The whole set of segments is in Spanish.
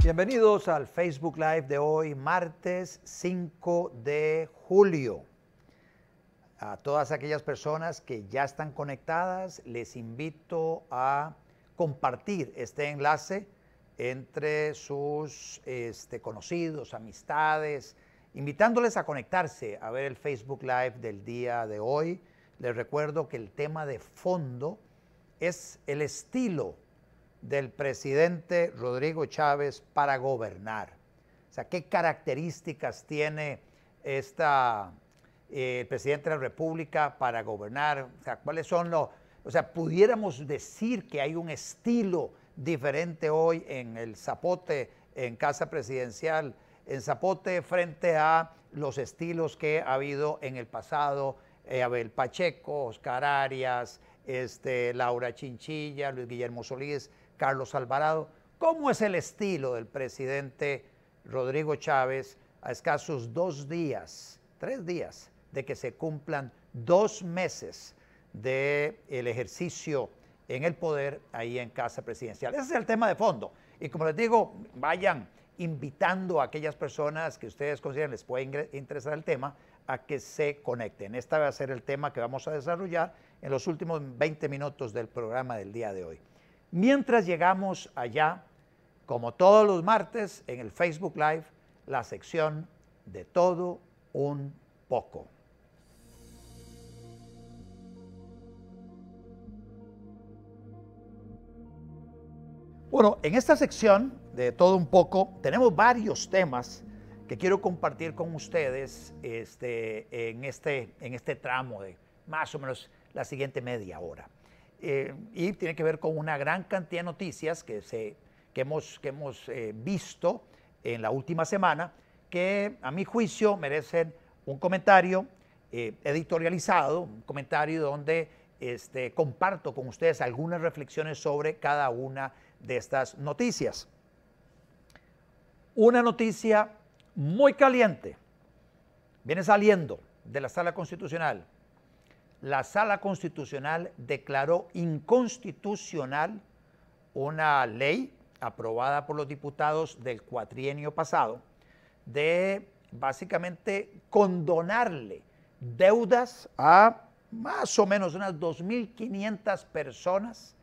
Bienvenidos al Facebook Live de hoy, martes 5 de julio. A todas aquellas personas que ya están conectadas, les invito a compartir este enlace entre sus conocidos, amistades, invitándoles a conectarse a ver el Facebook Live del día de hoy. Les recuerdo que el tema de fondo es el estilo del presidente Rodrigo Chávez para gobernar. O sea, ¿qué características tiene el presidente de la República para gobernar? O sea, ¿cuáles son los...? O sea, pudiéramos decir que hay un estilo diferente hoy en el Zapote, en Casa Presidencial, en Zapote, frente a los estilos que ha habido en el pasado, Abel Pacheco, Oscar Arias, Laura Chinchilla, Luis Guillermo Solís, Carlos Alvarado. ¿Cómo es el estilo del presidente Rodrigo Chávez a escasos 2 días, 3 días de que se cumplan 2 meses del ejercicio en el poder ahí en Casa Presidencial? Ese es el tema de fondo. Y como les digo, vayan invitando a aquellas personas que ustedes consideren les puede interesar el tema a que se conecten. Este va a ser el tema que vamos a desarrollar en los últimos 20 minutos del programa del día de hoy. Mientras llegamos allá, como todos los martes, en el Facebook Live, la sección de todo un poco. Bueno, en esta sección de todo un poco tenemos varios temas que quiero compartir con ustedes en este tramo de más o menos la siguiente media hora. Y tiene que ver con una gran cantidad de noticias que hemos visto en la última semana, que a mi juicio merecen un comentario editorializado, un comentario donde comparto con ustedes algunas reflexiones sobre cada una de estas noticias. Una noticia muy caliente viene saliendo de la Sala Constitucional. La Sala Constitucional declaró inconstitucional una ley aprobada por los diputados del cuatrienio pasado de básicamente condonarle deudas a más o menos unas 2.500 personas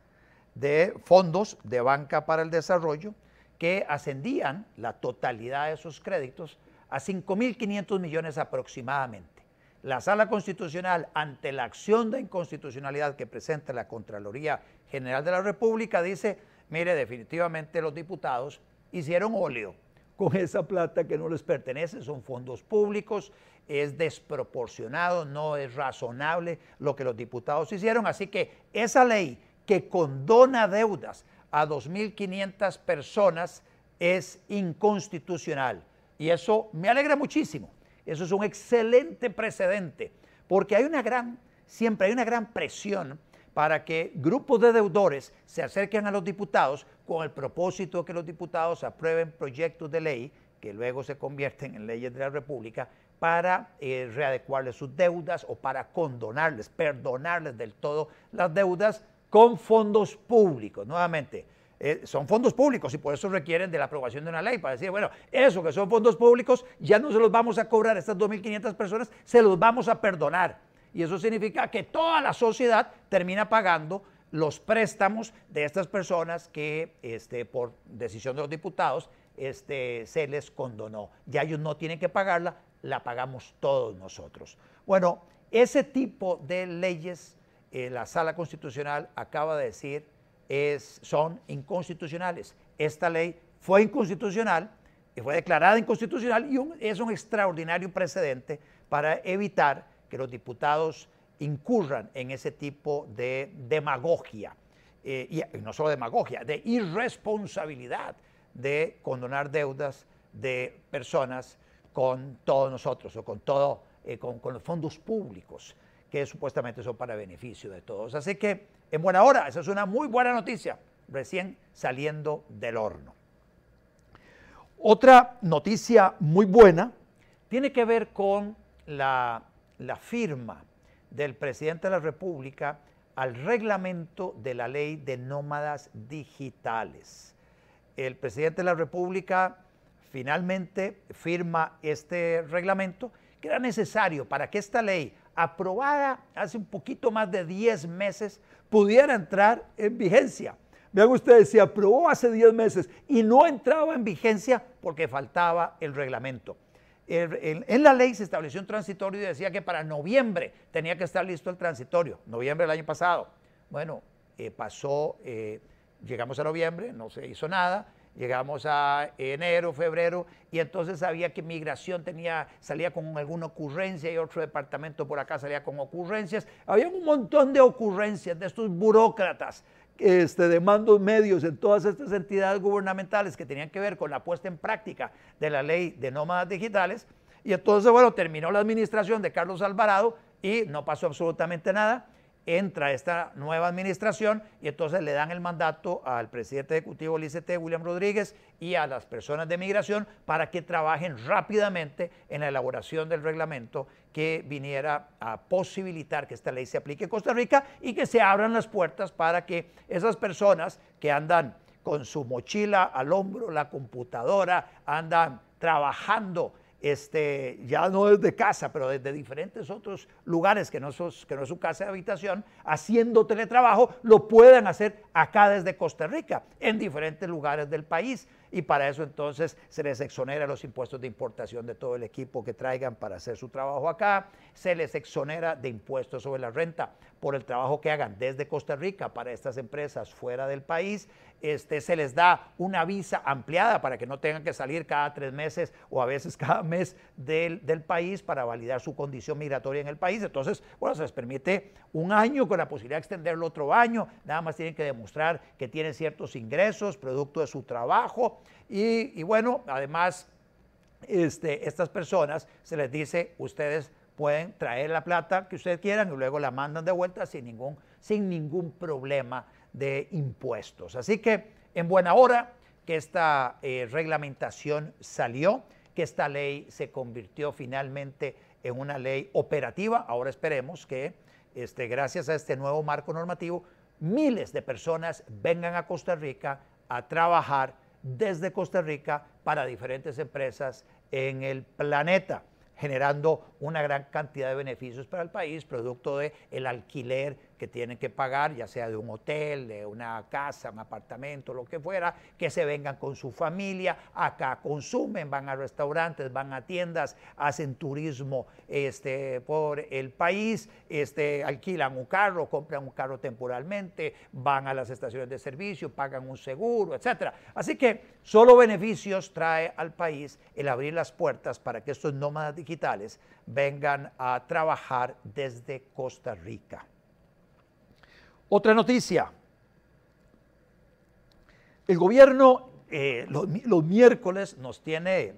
de fondos de Banca para el Desarrollo que ascendían la totalidad de esos créditos a 5.500 millones aproximadamente. La Sala Constitucional, ante la acción de inconstitucionalidad que presenta la Contraloría General de la República, dice, mire, definitivamente los diputados hicieron óleo con esa plata que no les pertenece, son fondos públicos, es desproporcionado, no es razonable lo que los diputados hicieron, así que esa ley que condona deudas a 2.500 personas es inconstitucional. Y eso me alegra muchísimo. Eso es un excelente precedente, porque siempre hay una gran presión para que grupos de deudores se acerquen a los diputados con el propósito de que los diputados aprueben proyectos de ley que luego se convierten en leyes de la República para readecuarles sus deudas o para condonarles, perdonarles del todo las deudas con fondos públicos. Nuevamente, son fondos públicos y por eso requieren de la aprobación de una ley para decir, bueno, eso que son fondos públicos ya no se los vamos a cobrar a estas 2.500 personas, se los vamos a perdonar. Y eso significa que toda la sociedad termina pagando los préstamos de estas personas que por decisión de los diputados se les condonó. Ya ellos no tienen que pagarla, la pagamos todos nosotros. Bueno, ese tipo de leyes la Sala Constitucional acaba de decir son inconstitucionales. Esta ley fue inconstitucional y fue declarada inconstitucional y es un extraordinario precedente para evitar que los diputados incurran en ese tipo de demagogia, y no solo demagogia, de irresponsabilidad de condonar deudas de personas con todos nosotros o con los fondos públicos que supuestamente son para beneficio de todos. Así que, en buena hora, esa es una muy buena noticia, recién saliendo del horno. Otra noticia muy buena tiene que ver con la firma del presidente de la República al reglamento de la ley de nómadas digitales. el presidente de la República finalmente firma este reglamento que era necesario para que esta ley, aprobada hace un poquito más de 10 meses, pudiera entrar en vigencia. Vean ustedes, se aprobó hace 10 meses y no entraba en vigencia porque faltaba el reglamento. En la ley se estableció un transitorio y decía que para noviembre tenía que estar listo el transitorio, noviembre del año pasado. Bueno, llegamos a noviembre, no se hizo nada, llegamos a enero, febrero, y entonces sabía que migración salía con alguna ocurrencia y otro departamento por acá salía con ocurrencias. Había un montón de ocurrencias de estos burócratas de mandos medios en todas estas entidades gubernamentales que tenían que ver con la puesta en práctica de la ley de nómadas digitales. Y entonces, bueno, terminó la administración de Carlos Alvarado y no pasó absolutamente nada. Entra esta nueva administración y entonces le dan el mandato al presidente ejecutivo del ICT, William Rodríguez, y a las personas de migración para que trabajen rápidamente en la elaboración del reglamento que viniera a posibilitar que esta ley se aplique en Costa Rica y que se abran las puertas para que esas personas que andan con su mochila al hombro, la computadora, andan trabajando ya no desde casa, pero desde diferentes otros lugares que no es su casa de habitación, haciendo teletrabajo, lo puedan hacer acá desde Costa Rica, en diferentes lugares del país. Y para eso entonces se les exonera los impuestos de importación de todo el equipo que traigan para hacer su trabajo acá, se les exonera de impuestos sobre la renta por el trabajo que hagan desde Costa Rica para estas empresas fuera del país, se les da una visa ampliada para que no tengan que salir cada 3 meses o a veces cada mes del país para validar su condición migratoria en el país. Entonces, bueno, se les permite 1 año con la posibilidad de extenderlo otro año, nada más tienen que demostrar que tienen ciertos ingresos producto de su trabajo y bueno, además estas personas se les dice, ustedes pueden traer la plata que ustedes quieran y luego la mandan de vuelta sin ningún problema de impuestos. Así que en buena hora que esta reglamentación salió, que esta ley se convirtió finalmente en una ley operativa. Ahora esperemos que gracias a este nuevo marco normativo, miles de personas vengan a Costa Rica a trabajar desde Costa Rica para diferentes empresas en el planeta, generando una gran cantidad de beneficios para el país, producto del alquiler que tienen que pagar, ya sea de un hotel, de una casa, un apartamento, lo que fuera, que se vengan con su familia, acá consumen, van a restaurantes, van a tiendas, hacen turismo por el país, alquilan un carro, compran un carro temporalmente, van a las estaciones de servicio, pagan un seguro, etc. Así que solo beneficios trae al país el abrir las puertas para que estos nómadas digitales vengan a trabajar desde Costa Rica. Otra noticia, el gobierno los miércoles nos tiene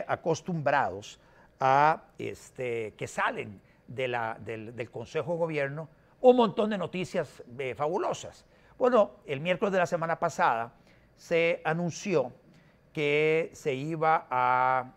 acostumbrados a que salen del Consejo de Gobierno un montón de noticias fabulosas. Bueno, el miércoles de la semana pasada se anunció que se iba a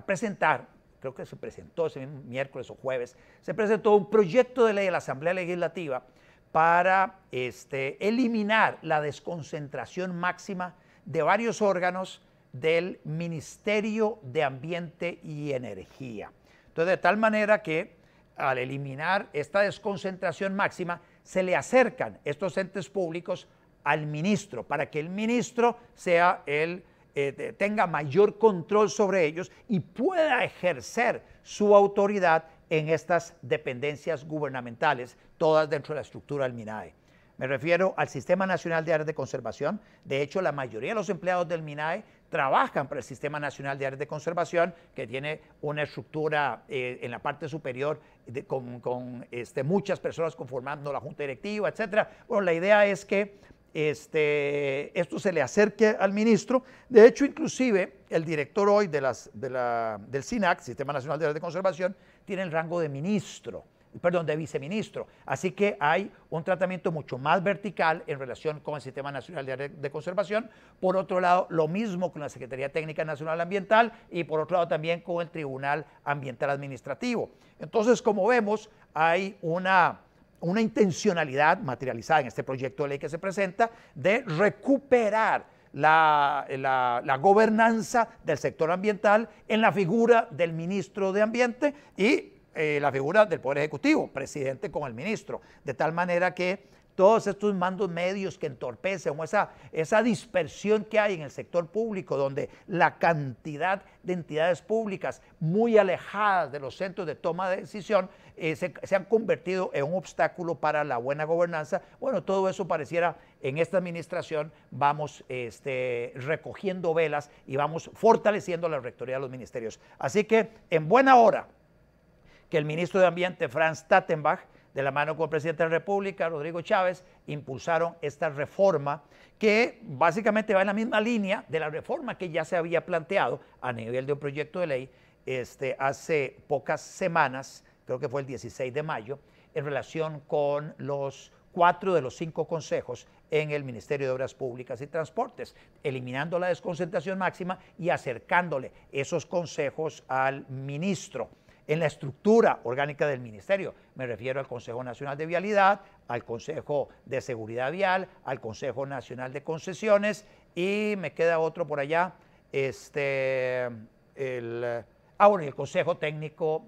presentar, creo que se presentó ese mismo miércoles o jueves, se presentó un proyecto de ley a la Asamblea Legislativa para eliminar la desconcentración máxima de varios órganos del Ministerio de Ambiente y Energía. Entonces, de tal manera que al eliminar esta desconcentración máxima, se le acercan estos entes públicos al ministro, para que el ministro sea tenga mayor control sobre ellos y pueda ejercer su autoridad en estas dependencias gubernamentales, todas dentro de la estructura del MINAE. Me refiero al Sistema Nacional de Áreas de Conservación. De hecho, la mayoría de los empleados del MINAE trabajan para el Sistema Nacional de Áreas de Conservación, que tiene una estructura en la parte superior con muchas personas conformando la junta directiva, etc. Bueno, la idea es que esto se le acerque al ministro. De hecho, inclusive, el director hoy del SINAC, Sistema Nacional de Áreas de Conservación, tiene el rango de de viceministro. Así que hay un tratamiento mucho más vertical en relación con el Sistema Nacional de Áreas de Conservación. Por otro lado, lo mismo con la Secretaría Técnica Nacional Ambiental y por otro lado también con el Tribunal Ambiental Administrativo. Entonces, como vemos, hay un una intencionalidad materializada en este proyecto de ley que se presenta de recuperar la gobernanza del sector ambiental en la figura del ministro de Ambiente y la figura del Poder Ejecutivo, presidente con el ministro, de tal manera que todos estos mandos medios que entorpecen o esa dispersión que hay en el sector público, donde la cantidad de entidades públicas muy alejadas de los centros de toma de decisión se han convertido en un obstáculo para la buena gobernanza. Bueno, todo eso pareciera en esta administración vamos recogiendo velas y vamos fortaleciendo la rectoría de los ministerios. Así que en buena hora que el ministro de Ambiente, Franz Tattenbach, de la mano con el presidente de la República, Rodrigo Chávez, impulsaron esta reforma que básicamente va en la misma línea de la reforma que ya se había planteado a nivel de un proyecto de ley hace pocas semanas, creo que fue el 16 de mayo, en relación con los 4 de los 5 consejos en el Ministerio de Obras Públicas y Transportes, eliminando la desconcentración máxima y acercándole esos consejos al ministro. En la estructura orgánica del ministerio, me refiero al Consejo Nacional de Vialidad, al Consejo de Seguridad Vial, al Consejo Nacional de Concesiones y me queda otro por allá, el Consejo Técnico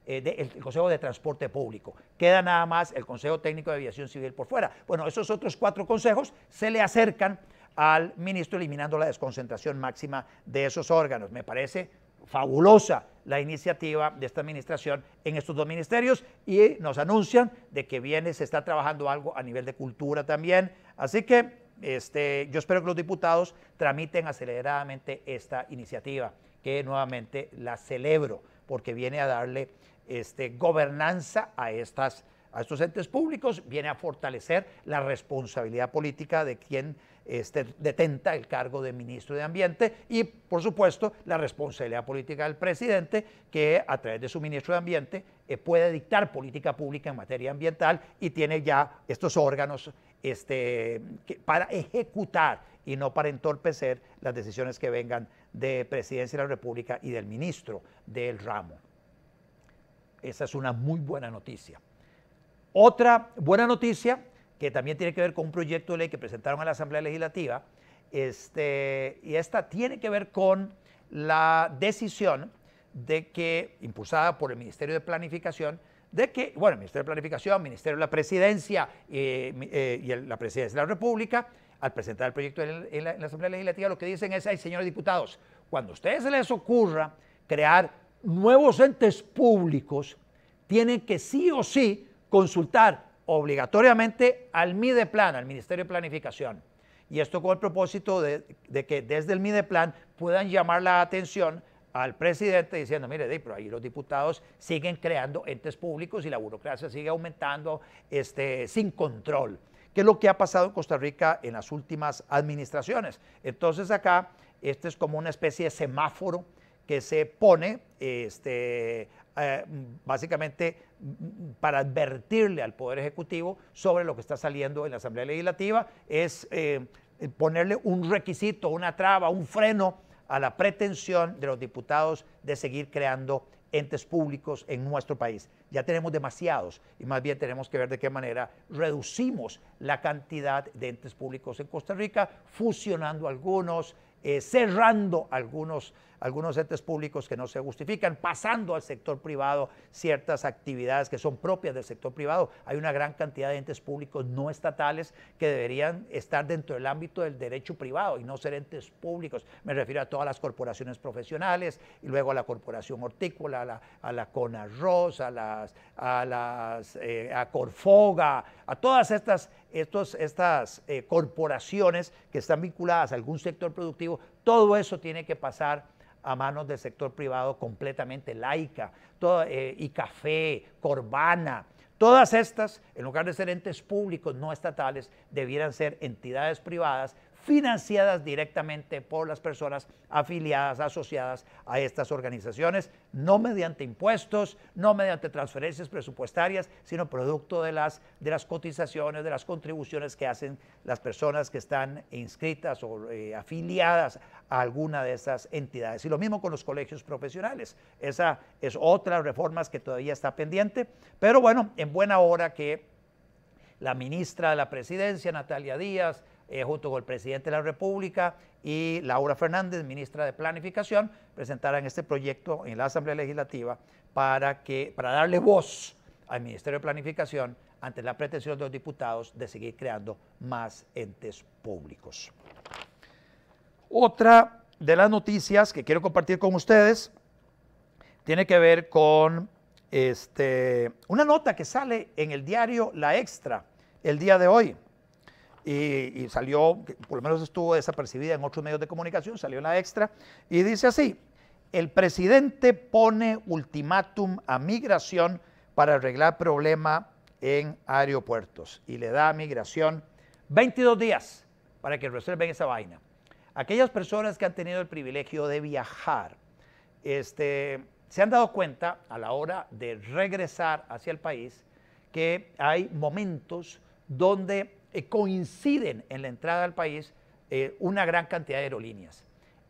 el Consejo de Transporte Público. Queda nada más el Consejo Técnico de Aviación Civil por fuera. Bueno, esos otros 4 consejos se le acercan al ministro eliminando la desconcentración máxima de esos órganos. Me parece fabulosa la iniciativa de esta administración en estos 2 ministerios y nos anuncian de que se está trabajando algo a nivel de cultura también. Así que yo espero que los diputados tramiten aceleradamente esta iniciativa, que nuevamente la celebro porque viene a darle gobernanza a estos entes públicos, viene a fortalecer la responsabilidad política de quien detenta el cargo de ministro de Ambiente y, por supuesto, la responsabilidad política del presidente, que a través de su ministro de Ambiente puede dictar política pública en materia ambiental y tiene ya estos órganos para ejecutar y no para entorpecer las decisiones que vengan de Presidencia de la República y del ministro del ramo. Esa es una muy buena noticia. Otra buena noticia que también tiene que ver con un proyecto de ley que presentaron a la Asamblea Legislativa, y esta tiene que ver con la decisión de que, impulsada por el Ministerio de Planificación, de que, bueno, el Ministerio de Planificación, el Ministerio de la Presidencia y la Presidencia de la República, al presentar el proyecto en la Asamblea Legislativa, lo que dicen es, ay, señores diputados, cuando a ustedes se les ocurra crear nuevos entes públicos, tienen que sí o sí consultar obligatoriamente al Mideplan, al Ministerio de Planificación. Y esto con el propósito de que desde el Mideplan puedan llamar la atención al presidente diciendo, mire, pero ahí los diputados siguen creando entes públicos y la burocracia sigue aumentando sin control, que es lo que ha pasado en Costa Rica en las últimas administraciones. Entonces acá, es como una especie de semáforo que se pone básicamente para advertirle al Poder Ejecutivo sobre lo que está saliendo en la Asamblea Legislativa, es ponerle un requisito, una traba, un freno a la pretensión de los diputados de seguir creando entes públicos en nuestro país. Ya tenemos demasiados y más bien tenemos que ver de qué manera reducimos la cantidad de entes públicos en Costa Rica, fusionando algunos, cerrando algunos entes públicos que no se justifican, pasando al sector privado ciertas actividades que son propias del sector privado. Hay una gran cantidad de entes públicos no estatales que deberían estar dentro del ámbito del derecho privado y no ser entes públicos. Me refiero a todas las corporaciones profesionales y luego a la Corporación Hortícola, a la Conarroz, a Corfoga, a todas estas corporaciones que están vinculadas a algún sector productivo. Todo eso tiene que pasar a manos del sector privado completamente laica, ICAFE, Corbana, todas estas, en lugar de ser entes públicos no estatales, debieran ser entidades privadas financiadas directamente por las personas afiliadas, asociadas a estas organizaciones, no mediante impuestos, no mediante transferencias presupuestarias, sino producto de las cotizaciones, de las contribuciones que hacen las personas que están inscritas o afiliadas a alguna de esas entidades. Y lo mismo con los colegios profesionales. Esa es otra reforma que todavía está pendiente, pero bueno, en buena hora que la ministra de la Presidencia, Natalia Díaz, junto con el presidente de la República y Laura Fernández, ministra de Planificación, presentaran este proyecto en la Asamblea Legislativa para darle voz al Ministerio de Planificación ante la pretensión de los diputados de seguir creando más entes públicos. Otra de las noticias que quiero compartir con ustedes tiene que ver con una nota que sale en el diario La Extra el día de hoy. Y salió, por lo menos estuvo desapercibida en otros medios de comunicación, salió en La Extra, y dice así: el presidente pone ultimátum a migración para arreglar problema en aeropuertos, y le da a migración 22 días para que resuelvan esa vaina. Aquellas personas que han tenido el privilegio de viajar, se han dado cuenta a la hora de regresar hacia el país que hay momentos donde coinciden en la entrada al país una gran cantidad de aerolíneas.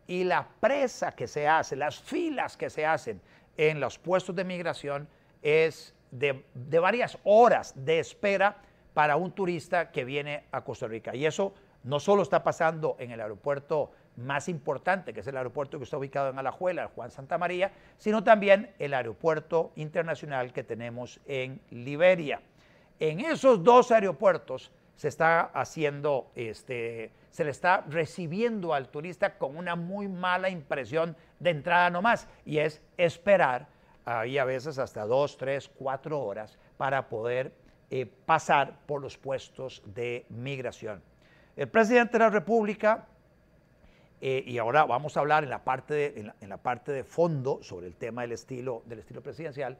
Y la presa que se hace, las filas que se hacen en los puestos de migración es de varias horas de espera para un turista que viene a Costa Rica. Y eso no solo está pasando en el aeropuerto más importante, que es el aeropuerto que está ubicado en Alajuela, Juan Santamaría, sino también el aeropuerto internacional que tenemos en Liberia. En esos dos aeropuertos se está haciendo, se le está recibiendo al turista con una muy mala impresión de entrada nomás, y es esperar, ahí a veces hasta 2, 3, 4 horas para poder pasar por los puestos de migración. El presidente de la República, y ahora vamos a hablar en la parte de fondo sobre el tema del estilo presidencial,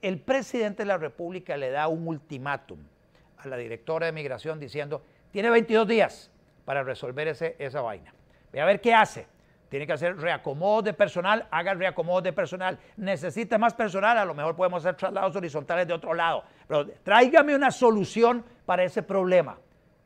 el presidente de la República le da un ultimátum a la directora de migración diciendo: tiene 22 días para resolver esa vaina. Ve a ver qué hace. Tiene que hacer reacomodos de personal, haga reacomodos de personal. Necesita más personal, a lo mejor podemos hacer traslados horizontales de otro lado. Pero tráigame una solución para ese problema.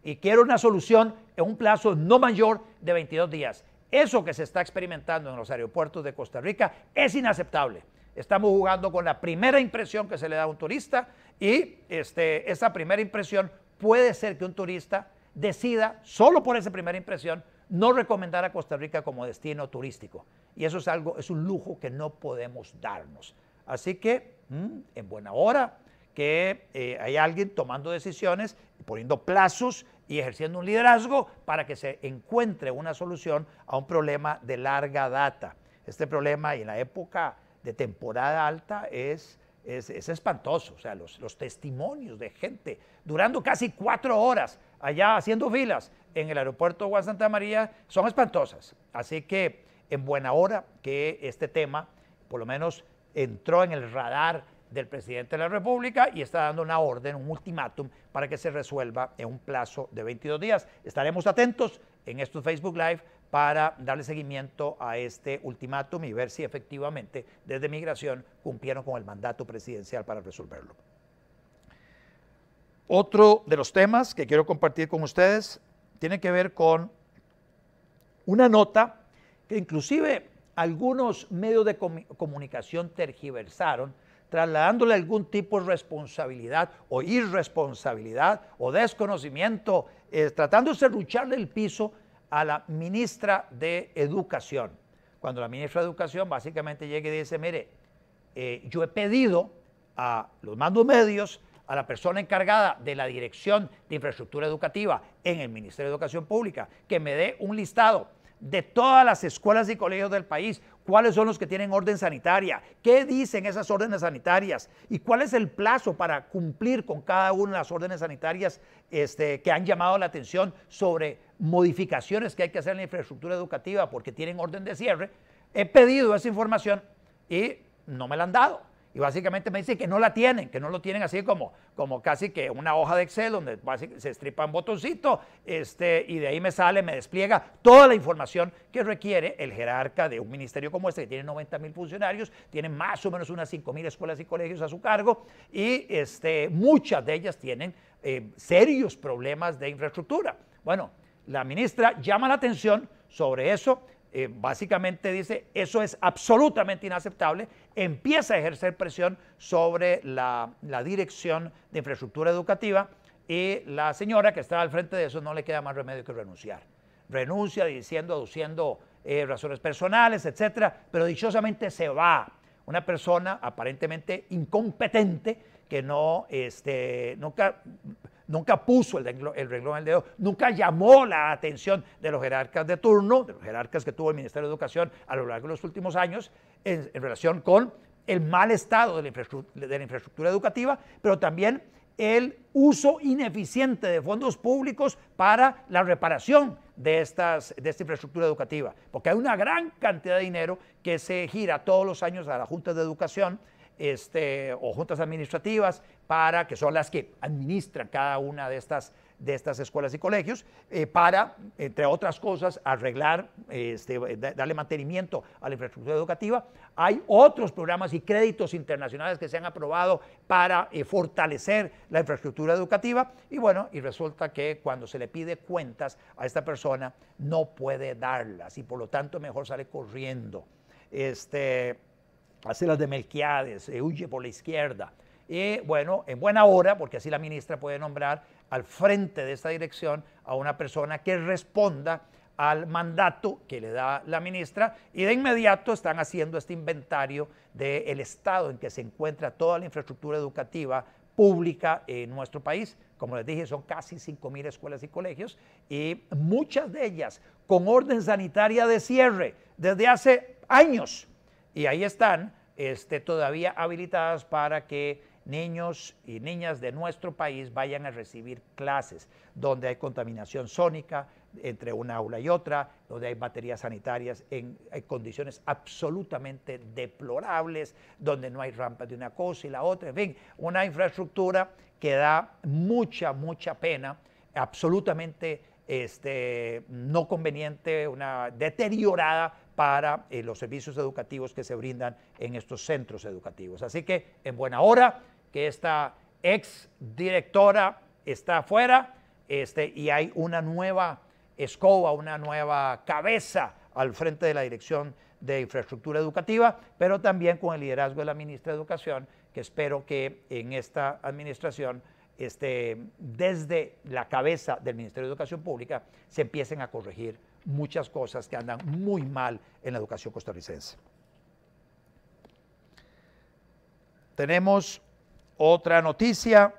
Y quiero una solución en un plazo no mayor de 22 días. Eso que se está experimentando en los aeropuertos de Costa Rica es inaceptable. Estamos jugando con la primera impresión que se le da a un turista, y esa primera impresión puede ser que un turista decida, solo por esa primera impresión, no recomendar a Costa Rica como destino turístico. Y eso es un lujo que no podemos darnos. Así que, en buena hora que hay alguien tomando decisiones, poniendo plazos y ejerciendo un liderazgo para que se encuentre una solución a un problema de larga data. Este problema, y en la época de temporada alta, es espantoso. O sea, los testimonios de gente durando casi 4 horas allá haciendo filas en el aeropuerto de Juan Santamaría son espantosas. Así que en buena hora que este tema por lo menos entró en el radar del presidente de la República y está dando una orden, un ultimátum para que se resuelva en un plazo de 22 días. Estaremos atentos en estos Facebook Live para darle seguimiento a este ultimátum y ver si efectivamente desde Migración cumplieron con el mandato presidencial para resolverlo. Otro de los temas que quiero compartir con ustedes tiene que ver con una nota que inclusive algunos medios de comunicación tergiversaron, trasladándole algún tipo de responsabilidad o irresponsabilidad o desconocimiento, tratando de serrucharle el piso a la ministra de Educación. Cuando la ministra de Educación básicamente llega y dice: mire, yo he pedido a los mandos medios, a la persona encargada de la Dirección de Infraestructura Educativa en el Ministerio de Educación Pública, que me dé un listado de todas las escuelas y colegios del país, cuáles son los que tienen orden sanitaria, qué dicen esas órdenes sanitarias y cuál es el plazo para cumplir con cada una de las órdenes sanitarias que han llamado la atención sobre modificaciones que hay que hacer en la infraestructura educativa porque tienen orden de cierre. He pedido esa información y no me la han dado. Y básicamente me dice que no la tienen, que no lo tienen así como casi que una hoja de Excel donde se estripa un botoncito y de ahí me despliega toda la información que requiere el jerarca de un ministerio como este, que tiene 90,000 funcionarios, tiene más o menos unas 5,000 escuelas y colegios a su cargo, y muchas de ellas tienen serios problemas de infraestructura. Bueno, la ministra llama la atención sobre eso. Básicamente dice, eso es absolutamente inaceptable, empieza a ejercer presión sobre la Dirección de Infraestructura Educativa, y la señora que está al frente de eso no le queda más remedio que renunciar. Renuncia aduciendo razones personales, etcétera, pero dichosamente se va. Una persona aparentemente incompetente que nunca puso el renglón en el dedo, nunca llamó la atención de los jerarcas de turno, de los jerarcas que tuvo el Ministerio de Educación a lo largo de los últimos años en relación con el mal estado de la infraestructura educativa, pero también el uso ineficiente de fondos públicos para la reparación de esta infraestructura educativa, porque hay una gran cantidad de dinero que se gira todos los años a las juntas de educación o juntas administrativas, que son las que administran cada una de estas escuelas y colegios, para, entre otras cosas, arreglar, darle mantenimiento a la infraestructura educativa. Hay otros programas y créditos internacionales que se han aprobado para fortalecer la infraestructura educativa, y bueno, y resulta que cuando se le pide cuentas a esta persona no puede darlas, y por lo tanto mejor sale corriendo. Hace las de Melquiades, huye por la izquierda. Y bueno, en buena hora, porque así la ministra puede nombrar al frente de esta dirección a una persona que responda al mandato que le da la ministra, y de inmediato están haciendo este inventario del estado en que se encuentra toda la infraestructura educativa pública en nuestro país. Como les dije, son casi 5,000 escuelas y colegios, y muchas de ellas con orden sanitaria de cierre desde hace años. Y ahí están todavía habilitadas para que niños y niñas de nuestro país vayan a recibir clases, donde hay contaminación sónica entre una aula y otra, donde hay baterías sanitarias en condiciones absolutamente deplorables, donde no hay rampas de una cosa y la otra, en fin, una infraestructura que da mucha pena, absolutamente no conveniente, una deteriorada para los servicios educativos que se brindan en estos centros educativos. Así que en buena hora que esta ex directora está afuera, y hay una nueva escoba, una nueva cabeza al frente de la Dirección de Infraestructura Educativa, pero también con el liderazgo de la ministra de Educación, que espero que en esta administración, desde la cabeza del Ministerio de Educación Pública, se empiecen a corregir muchas cosas que andan muy mal en la educación costarricense. Tenemos otra noticia,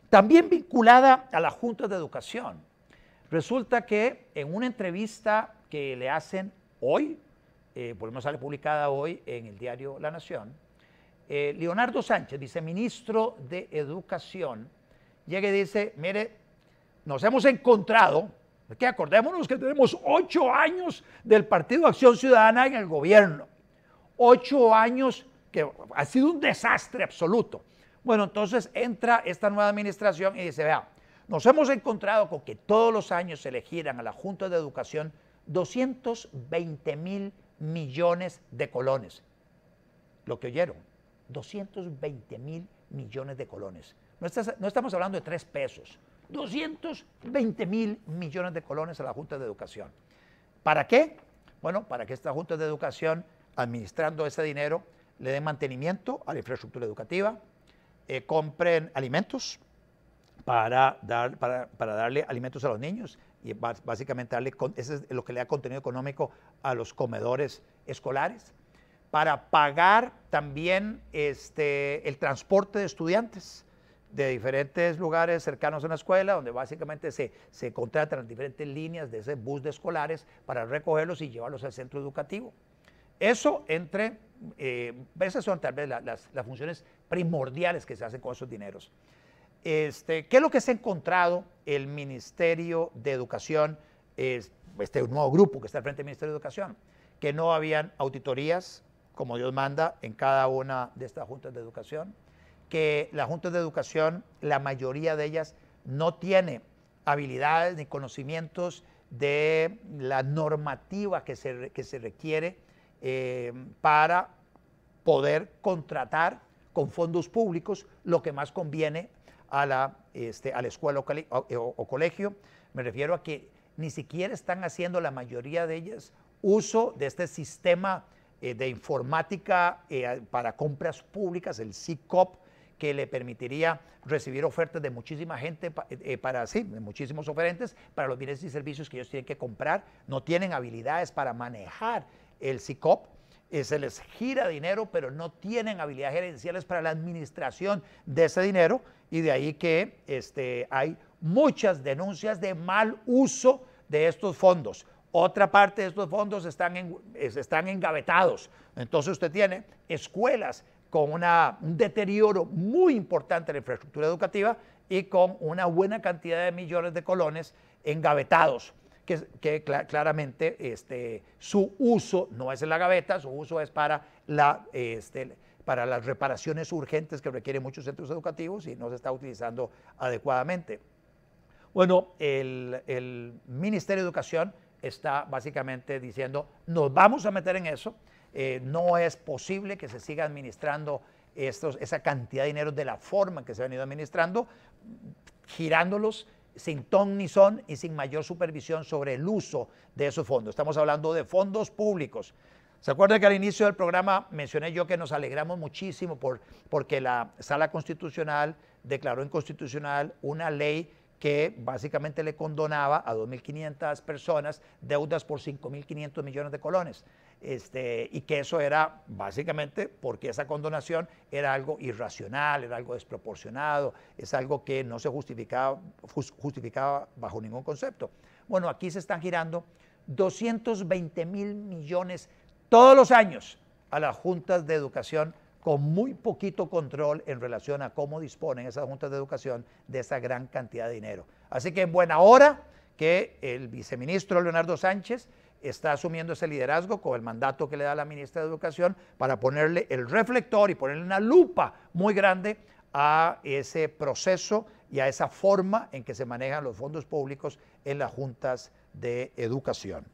también vinculada a la Junta de Educación. Resulta que en una entrevista que le hacen hoy, por lo menos sale publicada hoy en el diario La Nación, Leonardo Sánchez, viceministro de Educación, llega y dice, mire, nos hemos encontrado, que acordémonos que tenemos 8 años del Partido Acción Ciudadana en el gobierno, 8 años que ha sido un desastre absoluto. Bueno, entonces entra esta nueva administración y dice, vea, nos hemos encontrado con que todos los años se le giran a la Junta de Educación 220,000 millones de colones. Lo que oyeron, 220,000 millones de colones. No estamos hablando de 3 pesos, 220,000 millones de colones a la Junta de Educación. ¿Para qué? Bueno, para que esta Junta de Educación, administrando ese dinero, le den mantenimiento a la infraestructura educativa, compren alimentos para darle alimentos a los niños, y básicamente ese es lo que le da contenido económico a los comedores escolares, para pagar también el transporte de estudiantes de diferentes lugares cercanos a una escuela, donde básicamente se contratan las diferentes líneas de ese bus de escolares para recogerlos y llevarlos al centro educativo. Eso esas son tal vez las funciones primordiales que se hacen con esos dineros. ¿Qué es lo que se ha encontrado el Ministerio de Educación, un nuevo grupo que está al frente del Ministerio de Educación? Que no habían auditorías como Dios manda, en cada una de estas juntas de educación, que las juntas de educación, la mayoría de ellas, no tiene habilidades ni conocimientos de la normativa que se requiere para poder contratar con fondos públicos lo que más conviene a la escuela o colegio. Me refiero a que ni siquiera están haciendo la mayoría de ellas uso de este sistema de informática para compras públicas, el SICOP, que le permitiría recibir ofertas de muchísima gente, de muchísimos oferentes para los bienes y servicios que ellos tienen que comprar. No tienen habilidades para manejar el SICOP. Se les gira dinero, pero no tienen habilidades gerenciales para la administración de ese dinero, y de ahí que hay muchas denuncias de mal uso de estos fondos. Otra parte de estos fondos están engavetados. Entonces usted tiene escuelas con un deterioro muy importante de la infraestructura educativa y con una buena cantidad de millones de colones engavetados, que claramente su uso no es en la gaveta, su uso es para las reparaciones urgentes que requieren muchos centros educativos y no se está utilizando adecuadamente. Bueno, el Ministerio de Educación está básicamente diciendo, nos vamos a meter en eso, no es posible que se siga administrando esa cantidad de dinero de la forma en que se ha venido administrando, girándolos sin ton ni son y sin mayor supervisión sobre el uso de esos fondos. Estamos hablando de fondos públicos. ¿Se acuerdan que al inicio del programa mencioné yo que nos alegramos muchísimo porque la Sala Constitucional declaró inconstitucional una ley que básicamente le condonaba a 2.500 personas deudas por 5.500 millones de colones? Y que eso era básicamente porque esa condonación era algo irracional, era algo desproporcionado, es algo que no se justificaba bajo ningún concepto. Bueno, aquí se están girando 220.000 millones todos los años a las juntas de educación, con muy poquito control en relación a cómo disponen esas juntas de educación de esa gran cantidad de dinero. Así que en buena hora que el viceministro Leonardo Sánchez está asumiendo ese liderazgo con el mandato que le da la ministra de Educación para ponerle el reflector y ponerle una lupa muy grande a ese proceso y a esa forma en que se manejan los fondos públicos en las juntas de educación.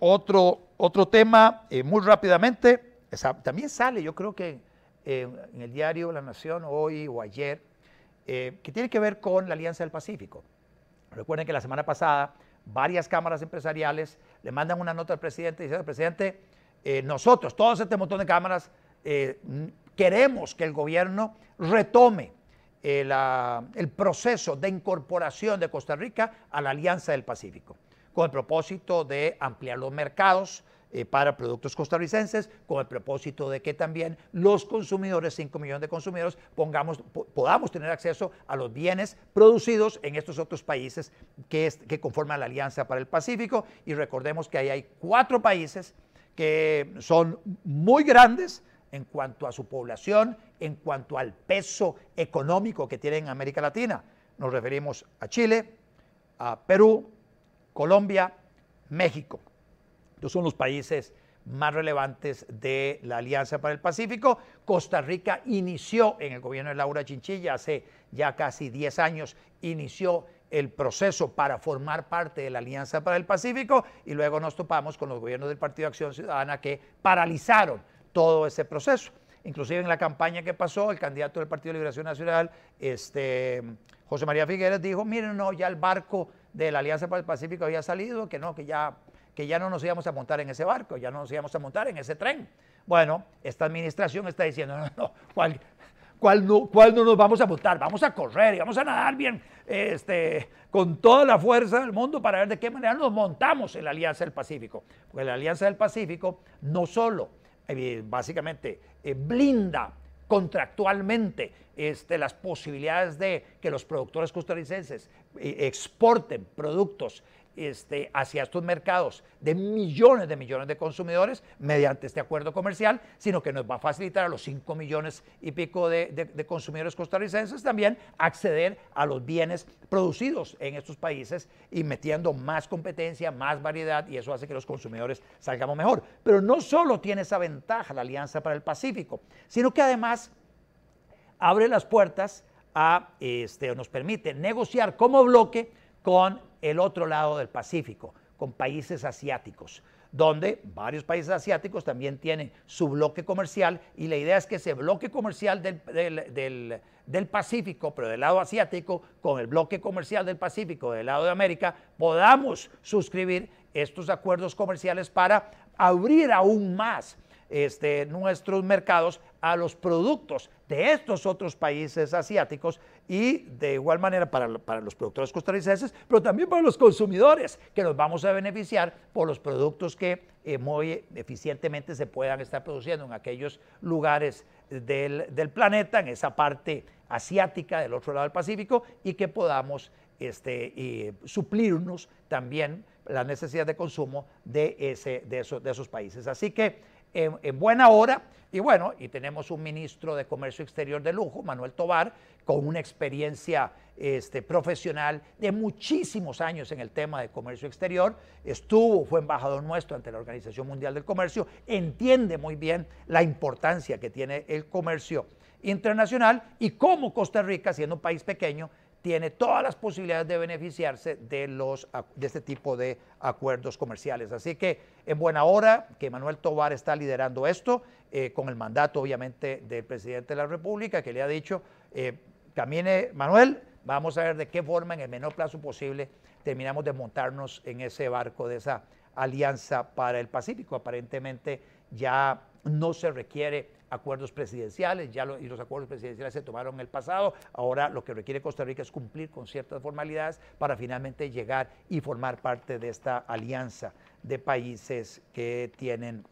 Otro tema, muy rápidamente, también sale, yo creo que en el diario La Nación hoy o ayer, que tiene que ver con la Alianza del Pacífico. Recuerden que la semana pasada varias cámaras empresariales le mandan una nota al presidente diciendo: presidente, nosotros, todos este montón de cámaras, queremos que el gobierno retome el proceso de incorporación de Costa Rica a la Alianza del Pacífico, con el propósito de ampliar los mercados para productos costarricenses, con el propósito de que también los consumidores, 5 millones de consumidores, podamos tener acceso a los bienes producidos en estos otros países que conforman la Alianza para el Pacífico. Y recordemos que ahí hay 4 países que son muy grandes en cuanto a su población, en cuanto al peso económico que tienen en América Latina. Nos referimos a Chile, a Perú, Colombia, México. Estos son los países más relevantes de la Alianza para el Pacífico. Costa Rica inició en el gobierno de Laura Chinchilla hace ya casi 10 años, inició el proceso para formar parte de la Alianza para el Pacífico, y luego nos topamos con los gobiernos del Partido de Acción Ciudadana que paralizaron todo ese proceso. Inclusive en la campaña que pasó, el candidato del Partido de Liberación Nacional, José María Figueres, dijo: miren, no, ya el barco de la Alianza para el Pacífico había salido, que ya no nos íbamos a montar en ese barco, ya no nos íbamos a montar en ese tren. Bueno, esta administración está diciendo: no, ¿cuál no nos vamos a montar? Vamos a correr y vamos a nadar bien, con toda la fuerza del mundo para ver de qué manera nos montamos en la Alianza del Pacífico. Porque la Alianza del Pacífico no solo básicamente blinda contractualmente las posibilidades de que los productores costarricenses exporten productos hacia estos mercados de millones de consumidores mediante este acuerdo comercial, sino que nos va a facilitar a los 5 millones y pico de consumidores costarricenses también acceder a los bienes producidos en estos países y metiendo más competencia, más variedad, y eso hace que los consumidores salgamos mejor. Pero no solo tiene esa ventaja la Alianza para el Pacífico, sino que además abre las puertas nos permite negociar como bloque con el otro lado del Pacífico, con países asiáticos, donde varios países asiáticos también tienen su bloque comercial, y la idea es que ese bloque comercial del Pacífico, pero del lado asiático, con el bloque comercial del Pacífico del lado de América, podamos suscribir estos acuerdos comerciales para abrir aún más nuestros mercados a los productos de estos otros países asiáticos, y de igual manera para los productores costarricenses, pero también para los consumidores, que nos vamos a beneficiar por los productos que muy eficientemente se puedan estar produciendo en aquellos lugares del planeta, en esa parte asiática del otro lado del Pacífico, y que podamos suplirnos también la necesidad de consumo de esos países. Así que en buena hora, y bueno, y tenemos un ministro de Comercio Exterior de lujo, Manuel Tovar, con una experiencia profesional de muchísimos años en el tema de comercio exterior, fue embajador nuestro ante la Organización Mundial del Comercio, entiende muy bien la importancia que tiene el comercio internacional y cómo Costa Rica, siendo un país pequeño, tiene todas las posibilidades de beneficiarse de este tipo de acuerdos comerciales. Así que en buena hora que Manuel Tovar está liderando esto, con el mandato obviamente del presidente de la República, que le ha dicho, camine Manuel, vamos a ver de qué forma en el menor plazo posible terminamos de montarnos en ese barco de esa Alianza para el Pacífico. Aparentemente ya no se requiere acuerdos presidenciales, y los acuerdos presidenciales se tomaron en el pasado. Ahora lo que requiere Costa Rica es cumplir con ciertas formalidades para finalmente llegar y formar parte de esta alianza de países que tienen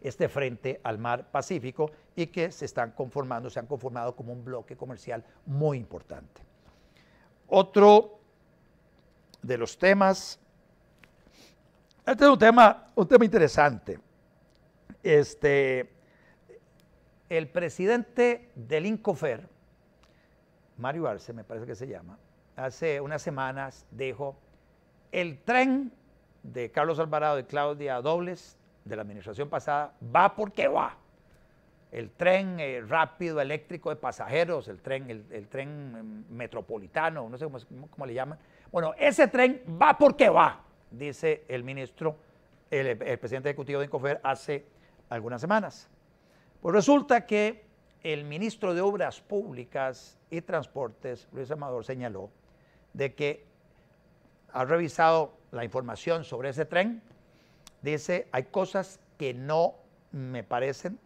este frente al mar Pacífico y que se han conformado como un bloque comercial muy importante. Otro de los temas, este es un tema interesante. El presidente del Incofer, Mario Arce, me parece que se llama, hace unas semanas dijo, el tren de Carlos Alvarado y Claudia Dobles de la administración pasada va porque va. El tren rápido eléctrico de pasajeros, el tren metropolitano, no sé cómo le llaman. Bueno, ese tren va porque va, dice el ministro, el presidente ejecutivo de Incofer hace algunas semanas. Pues resulta que el ministro de Obras Públicas y Transportes, Luis Amador, señaló de que ha revisado la información sobre ese tren. Dice, hay cosas que no me parecen,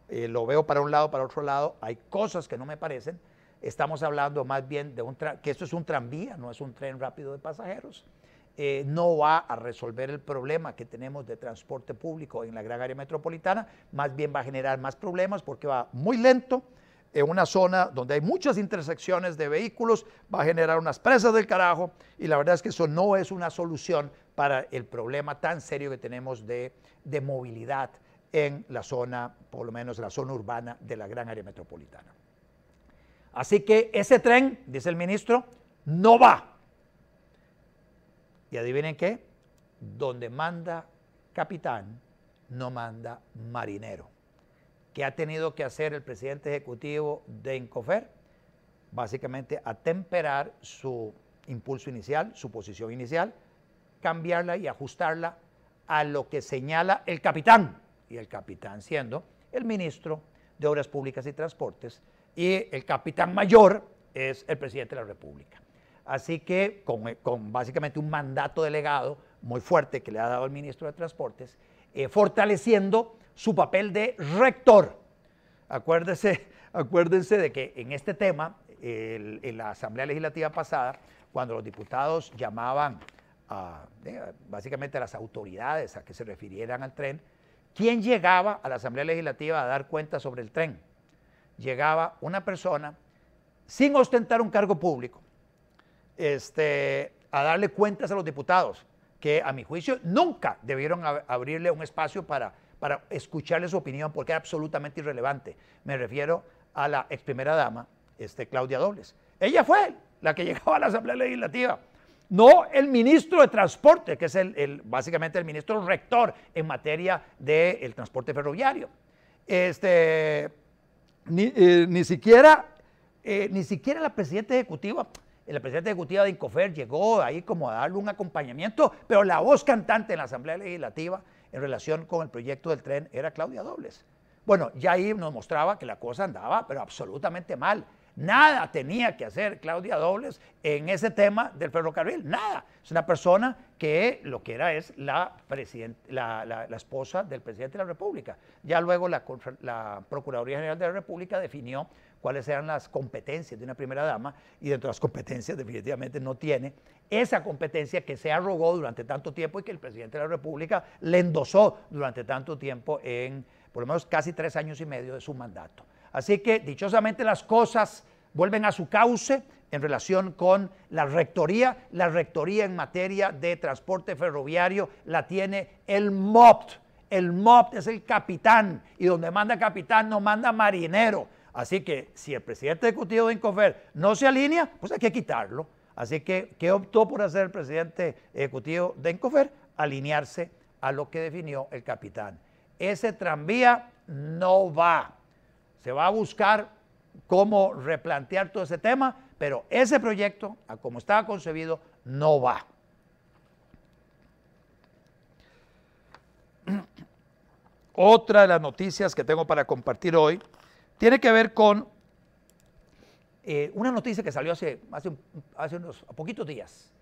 lo veo para un lado, para otro lado, hay cosas que no me parecen. Estamos hablando más bien de que esto es un tranvía, no es un tren rápido de pasajeros. No va a resolver el problema que tenemos de transporte público en la gran área metropolitana, más bien va a generar más problemas porque va muy lento, en una zona donde hay muchas intersecciones de vehículos, va a generar unas presas del carajo, y la verdad es que eso no es una solución para el problema tan serio que tenemos de movilidad en la zona, por lo menos en la zona urbana de la gran área metropolitana. Así que ese tren, dice el ministro, no va. Y adivinen qué, donde manda capitán, no manda marinero. ¿Qué ha tenido que hacer el presidente ejecutivo de Incofer? Básicamente atemperar su impulso inicial, su posición inicial, cambiarla y ajustarla a lo que señala el capitán, y el capitán siendo el ministro de Obras Públicas y Transportes, y el capitán mayor es el presidente de la República. Así que con básicamente un mandato delegado muy fuerte que le ha dado el ministro de Transportes, fortaleciendo su papel de rector. Acuérdense de que en este tema, en la Asamblea Legislativa pasada, cuando los diputados llamaban básicamente a las autoridades a que se refirieran al tren, ¿quién llegaba a la Asamblea Legislativa a dar cuenta sobre el tren? Llegaba una persona sin ostentar un cargo público, a darle cuentas a los diputados, que a mi juicio nunca debieron abrirle un espacio para escucharle su opinión, porque era absolutamente irrelevante. Me refiero a la ex primera dama, Claudia Dobles. Ella fue la que llegó a la Asamblea Legislativa, no el ministro de Transporte, que es básicamente el ministro rector en materia del transporte ferroviario. Ni siquiera la presidenta ejecutiva de Incofer llegó ahí como a darle un acompañamiento, pero la voz cantante en la Asamblea Legislativa en relación con el proyecto del tren era Claudia Dobles. Bueno, ya ahí nos mostraba que la cosa andaba, pero absolutamente mal. Nada tenía que hacer Claudia Dobles en ese tema del ferrocarril, nada. Es una persona que lo que era es la esposa del presidente de la República. Ya luego la Procuraduría General de la República definió cuáles eran las competencias de una primera dama, y dentro de las competencias definitivamente no tiene esa competencia que se arrogó durante tanto tiempo y que el presidente de la República le endosó durante tanto tiempo en por lo menos casi 3 años y medio de su mandato. Así que dichosamente las cosas vuelven a su cauce en relación con la rectoría. La rectoría en materia de transporte ferroviario la tiene el MOPT. El MOPT es el capitán, y donde manda capitán no manda marinero. Así que si el presidente ejecutivo de Incofer no se alinea, pues hay que quitarlo. Así que, ¿qué optó por hacer el presidente ejecutivo de Incofer? Alinearse a lo que definió el capitán. Ese tranvía no va. Se va a buscar cómo replantear todo ese tema, pero ese proyecto, a como estaba concebido, no va. Otra de las noticias que tengo para compartir hoy tiene que ver con una noticia que salió hace unos poquitos días,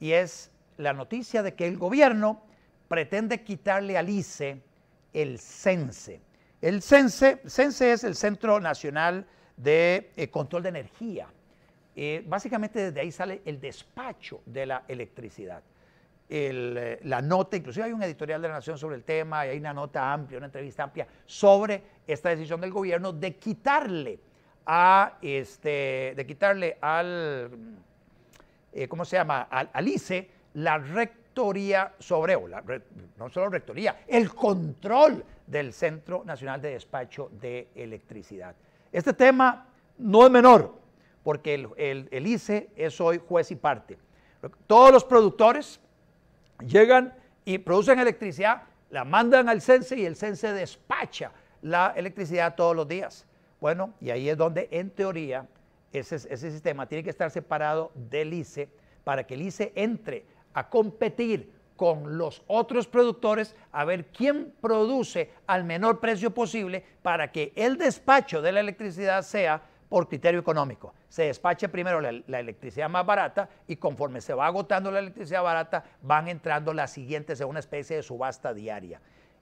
y es la noticia de que el gobierno pretende quitarle al ICE el CENSE. El CENSE es el Centro Nacional de Control de Energía. Básicamente desde ahí sale el despacho de la electricidad. La nota, inclusive hay un editorial de La Nación sobre el tema, y hay una nota amplia, una entrevista amplia sobre esta decisión del gobierno de quitarle al ICE la rectoría sobre, no solo rectoría, el control del Centro Nacional de Despacho de Electricidad. Este tema no es menor, porque el ICE es hoy juez y parte. Todos los productores llegan y producen electricidad, la mandan al CENSE, y el CENSE despacha la electricidad todos los días. Bueno, y ahí es donde en teoría ese sistema tiene que estar separado del ICE, para que el ICE entre a competir con los otros productores a ver quién produce al menor precio posible, para que el despacho de la electricidad sea por criterio económico. Se despache primero la electricidad más barata, y conforme se va agotando la electricidad barata, van entrando las siguientes en una especie de subasta diaria.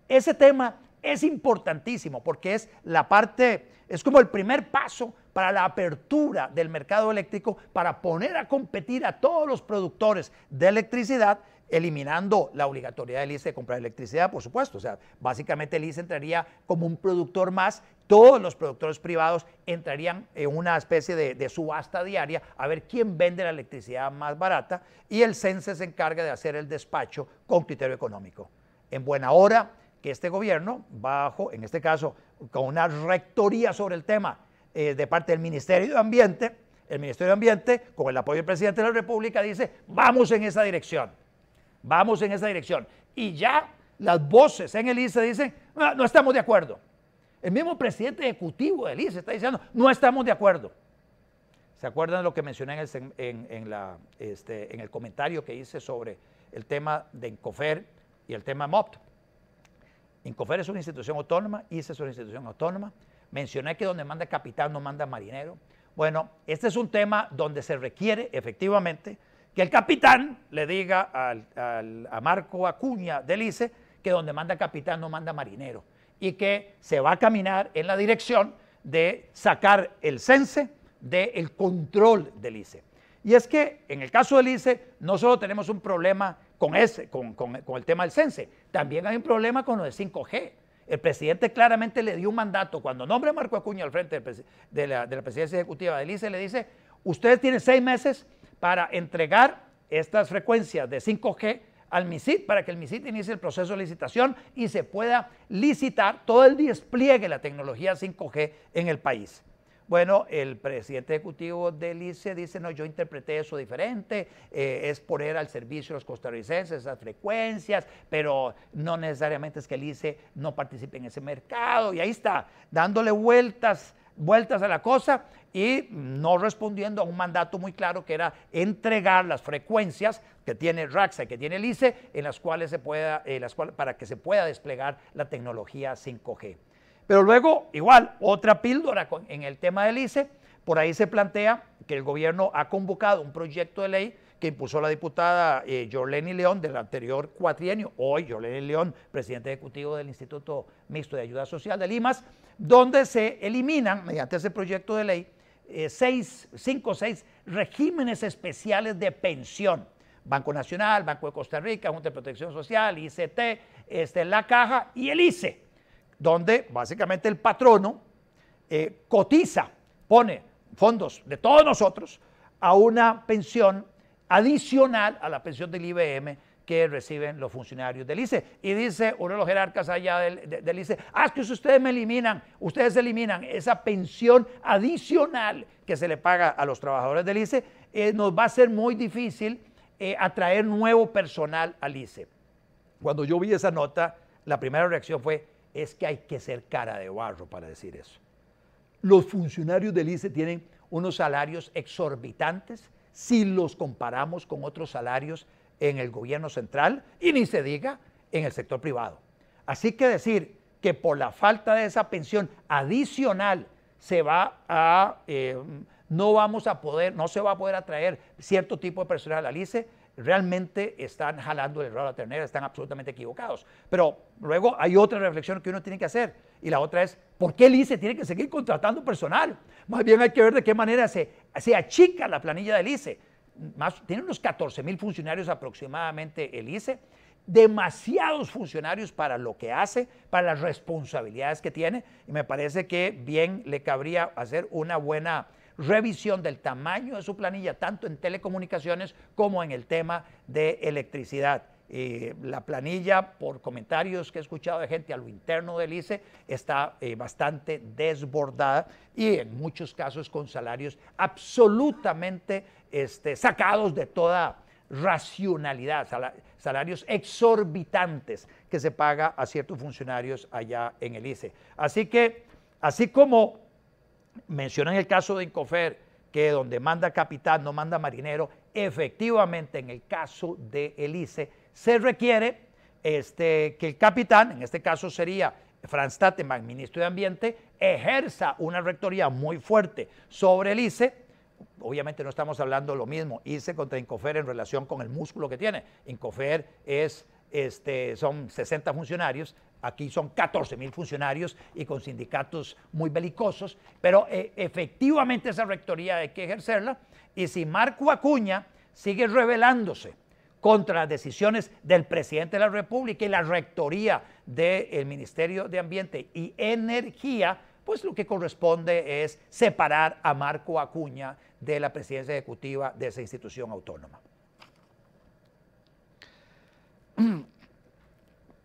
Ese tema es importantísimo porque es como el primer paso para la apertura del mercado eléctrico, para poner a competir a todos los productores de electricidad, eliminando la obligatoriedad del ICE de comprar electricidad, por supuesto. O sea, básicamente el ICE entraría como un productor más, todos los productores privados entrarían en una especie de subasta diaria a ver quién vende la electricidad más barata, y el CENSE se encarga de hacer el despacho con criterio económico. En buena hora que este gobierno, en este caso, con una rectoría sobre el tema de parte del Ministerio de Ambiente, el Ministerio de Ambiente, con el apoyo del presidente de la República, dice: vamos en esa dirección. Vamos en esa dirección. Y ya las voces en el ICE dicen: no estamos de acuerdo. El mismo presidente ejecutivo del ICE está diciendo: no estamos de acuerdo. ¿Se acuerdan de lo que mencioné en el comentario que hice sobre el tema de Incofer y el tema MOPT? Incofer es una institución autónoma, ICE es una institución autónoma. Mencioné que donde manda capitán no manda marinero. Bueno, este es un tema donde se requiere efectivamente que el capitán le diga a Marco Acuña del ICE que donde manda capitán no manda marinero, y que se va a caminar en la dirección de sacar el CENSE del control del ICE. Y es que en el caso del ICE no solo tenemos un problema con el tema del CENSE, también hay un problema con lo de 5G. El presidente claramente le dio un mandato cuando nombra a Marco Acuña al frente de la presidencia ejecutiva del ICE, le dice: ustedes tienen 6 meses para entregar estas frecuencias de 5G al MISIT para que el MISIT inicie el proceso de licitación y se pueda licitar todo el despliegue de la tecnología 5G en el país. Bueno, el presidente ejecutivo del ICE dice, no, yo interpreté eso diferente, es poner al servicio de los costarricenses esas frecuencias, pero no necesariamente es que el ICE no participe en ese mercado, y ahí está, dándole vueltas a la cosa y no respondiendo a un mandato muy claro que era entregar las frecuencias que tiene RACSA y que tiene el ICE en las cuales se pueda, para que se pueda desplegar la tecnología 5G. Pero luego, igual, otra píldora en el tema del ICE, por ahí se plantea que el gobierno ha convocado un proyecto de ley que impulsó la diputada Yorleni León del anterior cuatrienio, hoy Yorleni León, presidente ejecutivo del Instituto Mixto de Ayuda Social de Limas, donde se eliminan, mediante ese proyecto de ley, 5 o 6 regímenes especiales de pensión. Banco Nacional, Banco de Costa Rica, Junta de Protección Social, ICT, la Caja y el ICE, donde básicamente el patrono cotiza, pone fondos de todos nosotros a una pensión adicional a la pensión del IBM que reciben los funcionarios del ICE. Y dice uno de los jerarcas allá del ICE, es que ustedes eliminan esa pensión adicional que se le paga a los trabajadores del ICE, nos va a ser muy difícil atraer nuevo personal al ICE. Cuando yo vi esa nota, la primera reacción fue, es que hay que ser cara de barro para decir eso. Los funcionarios del ICE tienen unos salarios exorbitantes si los comparamos con otros salarios en el gobierno central y ni se diga en el sector privado. Así que decir que por la falta de esa pensión adicional no se va a poder atraer cierto tipo de personal al ICE, realmente están jalando el error a la ternera, están absolutamente equivocados. Pero luego hay otra reflexión que uno tiene que hacer, y la otra es, ¿por qué el ICE tiene que seguir contratando personal? Más bien hay que ver de qué manera se achica la planilla del ICE. Tiene unos 14,000 funcionarios aproximadamente el ICE, demasiados funcionarios para lo que hace, para las responsabilidades que tiene, y me parece que bien le cabría hacer una buena revisión del tamaño de su planilla, tanto en telecomunicaciones como en el tema de electricidad. La planilla, por comentarios que he escuchado de gente a lo interno del ICE, está bastante desbordada y en muchos casos con salarios absolutamente sacados de toda racionalidad, salarios exorbitantes que se paga a ciertos funcionarios allá en el ICE. Así que, así como mencionan el caso de Incofer, que donde manda capitán no manda marinero, efectivamente en el caso del ICE se requiere que el capitán, en este caso sería Franz Tattemann, ministro de Ambiente, ejerza una rectoría muy fuerte sobre el ICE. Obviamente no estamos hablando lo mismo ICE contra Incofer en relación con el músculo que tiene. Incofer son 60 funcionarios, aquí son 14,000 funcionarios y con sindicatos muy belicosos, pero efectivamente esa rectoría hay que ejercerla, y si Marco Acuña sigue rebelándose contra las decisiones del presidente de la República y la rectoría del Ministerio de Ambiente y Energía, pues lo que corresponde es separar a Marco Acuña de la presidencia ejecutiva de esa institución autónoma.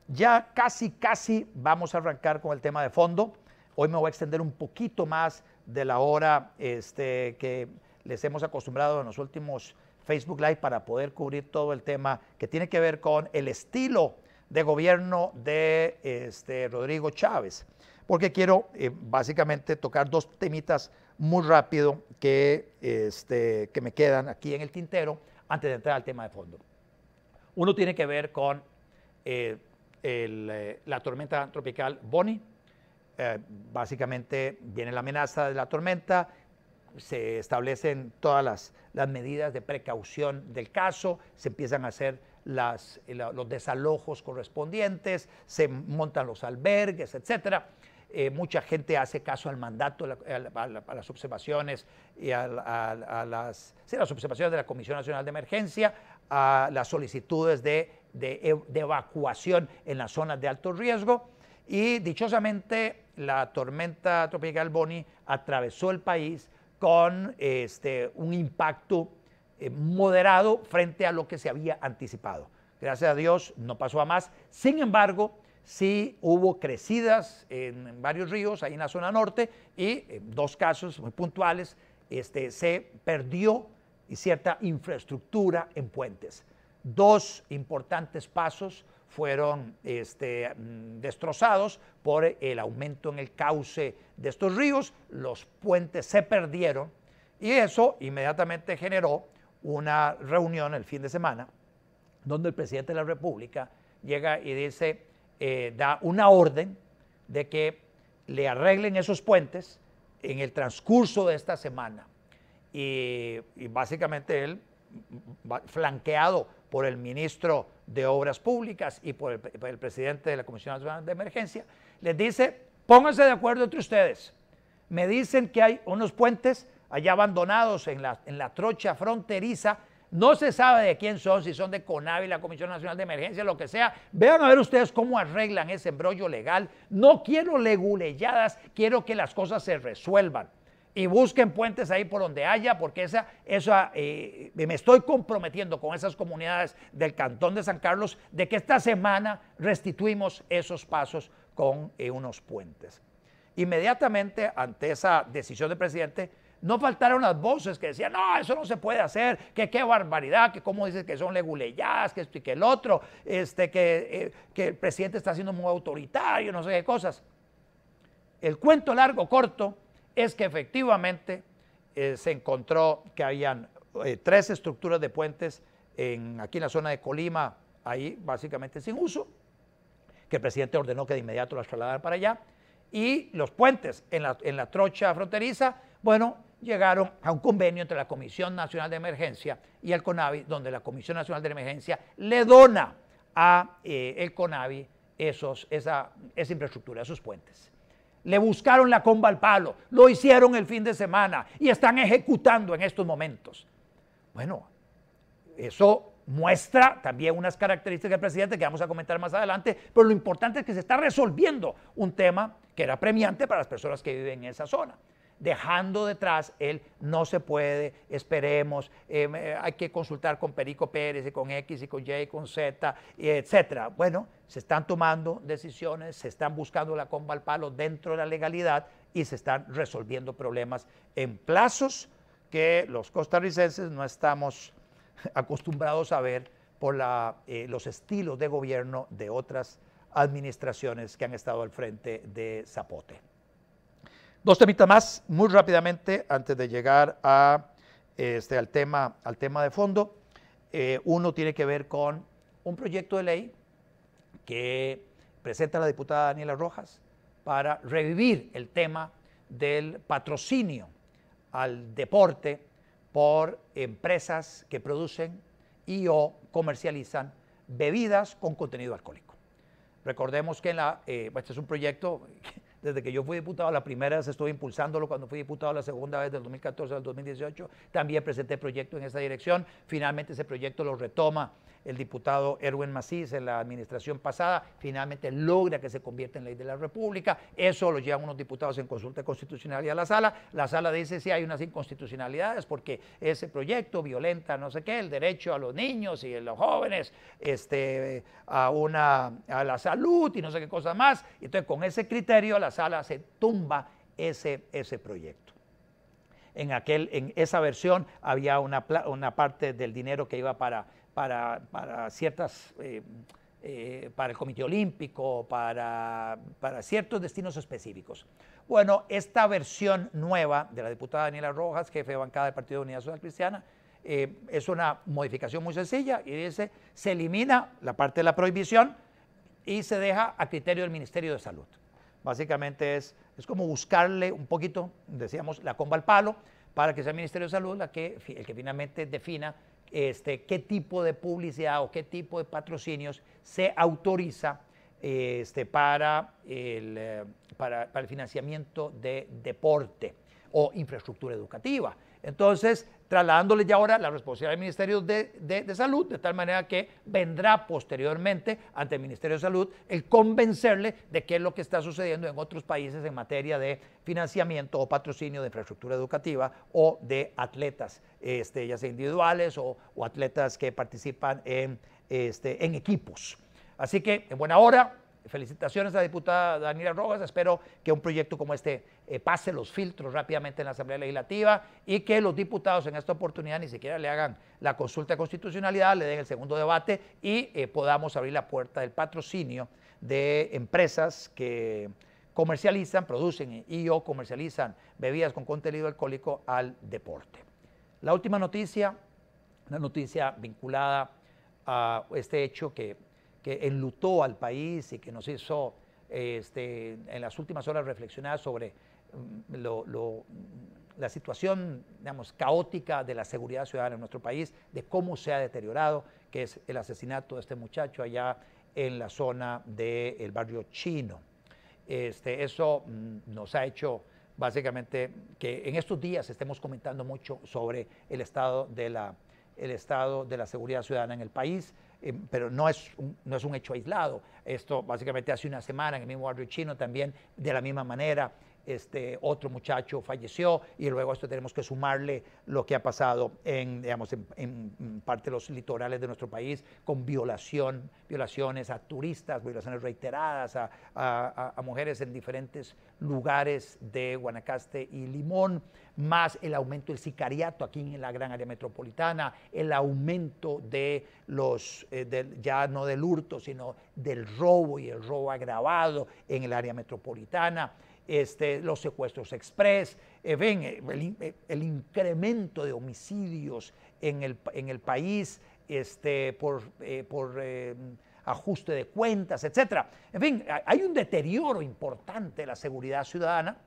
Ya casi vamos a arrancar con el tema de fondo. Hoy me voy a extender un poquito más de la hora que les hemos acostumbrado en los últimos Facebook Live para poder cubrir todo el tema que tiene que ver con el estilo de gobierno de Rodrigo Chávez, porque quiero básicamente tocar dos temitas muy rápido que me quedan aquí en el tintero antes de entrar al tema de fondo. Uno tiene que ver con la tormenta tropical Bonnie. Básicamente viene la amenaza de la tormenta, se establecen todas las medidas de precaución del caso, se empiezan a hacer los desalojos correspondientes, se montan los albergues, etcétera. Mucha gente hace caso al mandato, a las observaciones y las observaciones de la Comisión Nacional de Emergencia, a las solicitudes de evacuación en las zonas de alto riesgo, y dichosamente la tormenta tropical Bonnie atravesó el país con un impacto moderado frente a lo que se había anticipado. Gracias a Dios no pasó a más. Sin embargo, sí hubo crecidas en varios ríos, ahí en la zona norte, y en 2 casos muy puntuales se perdió cierta infraestructura en puentes. 2 importantes pasos fueron destrozados por el aumento en el cauce de estos ríos, los puentes se perdieron y eso inmediatamente generó una reunión el fin de semana donde el presidente de la República llega y dice, da una orden de que le arreglen esos puentes en el transcurso de esta semana. Y básicamente él, flanqueado por el ministro de Obras Públicas y por el presidente de la Comisión Nacional de Emergencia, les dice, pónganse de acuerdo entre ustedes. Me dicen que hay unos puentes allá abandonados en la trocha fronteriza, no se sabe de quién son, si son de CONAVI, la Comisión Nacional de Emergencia, lo que sea. Vean a ver ustedes cómo arreglan ese embrollo legal. No quiero leguleyadas, quiero que las cosas se resuelvan. Y busquen puentes ahí por donde haya, porque me estoy comprometiendo con esas comunidades del Cantón de San Carlos de que esta semana restituimos esos pasos con unos puentes. Inmediatamente ante esa decisión del presidente, no faltaron las voces que decían, no, eso no se puede hacer, que qué barbaridad, que cómo dices que son leguleyadas, que esto y que el otro, que el presidente está siendo muy autoritario, no sé qué cosas. El cuento largo, corto, es que efectivamente se encontró que habían 3 estructuras de puentes aquí en la zona de Colima, ahí básicamente sin uso, que el presidente ordenó que de inmediato las trasladaran para allá, y los puentes en la trocha fronteriza, bueno, llegaron a un convenio entre la Comisión Nacional de Emergencia y el CONAVI, donde la Comisión Nacional de Emergencia le dona a el CONAVI esa infraestructura, esos puentes. Le buscaron la comba al palo, lo hicieron el fin de semana y están ejecutando en estos momentos. Bueno, eso muestra también unas características del presidente que vamos a comentar más adelante, pero lo importante es que se está resolviendo un tema que era apremiante para las personas que viven en esa zona. Dejando detrás el no se puede, esperemos, hay que consultar con Perico Pérez y con X y con Y y con Z, etcétera. Bueno, se están tomando decisiones, se están buscando la comba al palo dentro de la legalidad y se están resolviendo problemas en plazos que los costarricenses no estamos acostumbrados a ver por los estilos de gobierno de otras administraciones que han estado al frente de Zapote. 2 temitas más, muy rápidamente, antes de llegar al tema de fondo. Uno tiene que ver con un proyecto de ley que presenta la diputada Daniela Rojas para revivir el tema del patrocinio al deporte por empresas que producen y o comercializan bebidas con contenido alcohólico. Recordemos que este es un proyecto desde que yo fui diputado, la primera vez estuve impulsándolo cuando fui diputado, la segunda vez del 2014 al 2018, también presenté proyecto en esa dirección. Finalmente ese proyecto lo retoma el diputado Erwin Macís en la administración pasada, finalmente logra que se convierta en ley de la República. Eso lo llevan unos diputados en consulta constitucional a la sala dice si hay unas inconstitucionalidades porque ese proyecto violenta no sé qué, el derecho a los niños y a los jóvenes a la salud y no sé qué cosa más. Entonces con ese criterio la sala se tumba ese proyecto. En esa versión había una parte del dinero que iba para ciertas, para el Comité Olímpico, para ciertos destinos específicos. Bueno, esta versión nueva de la diputada Daniela Rojas, jefe de bancada del Partido de Unidad Social Cristiana, es una modificación muy sencilla y dice, se elimina la parte de la prohibición y se deja a criterio del Ministerio de Salud. Básicamente es como buscarle un poquito, decíamos, la comba al palo, para que sea el Ministerio de Salud el que finalmente defina qué tipo de publicidad o qué tipo de patrocinios se autoriza para el financiamiento de deporte o infraestructura educativa. Entonces, trasladándole ya ahora la responsabilidad del Ministerio de Salud, de tal manera que vendrá posteriormente ante el Ministerio de Salud el convencerle de qué es lo que está sucediendo en otros países en materia de financiamiento o patrocinio de infraestructura educativa o de atletas, ya sea individuales o atletas que participan en equipos. Así que, en buena hora, felicitaciones a la diputada Daniela Rojas. Espero que un proyecto como este pase los filtros rápidamente en la Asamblea Legislativa y que los diputados en esta oportunidad ni siquiera le hagan la consulta de constitucionalidad, le den el segundo debate y podamos abrir la puerta del patrocinio de empresas que comercializan, producen y o comercializan bebidas con contenido alcohólico al deporte. La última noticia, una noticia vinculada a este hecho que enlutó al país y que nos hizo en las últimas horas reflexionar sobre la situación, digamos, caótica de la seguridad ciudadana en nuestro país, de cómo se ha deteriorado, que es el asesinato de este muchacho allá en la zona del barrio Chino. Eso nos ha hecho básicamente que en estos días estemos comentando mucho sobre el estado de la seguridad ciudadana en el país. Pero no es un hecho aislado. Esto básicamente hace una semana en el mismo barrio Chino también de la misma manera otro muchacho falleció y luego a esto tenemos que sumarle lo que ha pasado en parte de los litorales de nuestro país con violaciones a turistas, violaciones reiteradas a mujeres en diferentes lugares de Guanacaste y Limón, más el aumento del sicariato aquí en la gran área metropolitana, el aumento de ya no del hurto, sino del robo y el robo agravado en el área metropolitana, los secuestros express, el incremento de homicidios en el país por ajuste de cuentas, etc. En fin, hay un deterioro importante de la seguridad ciudadana.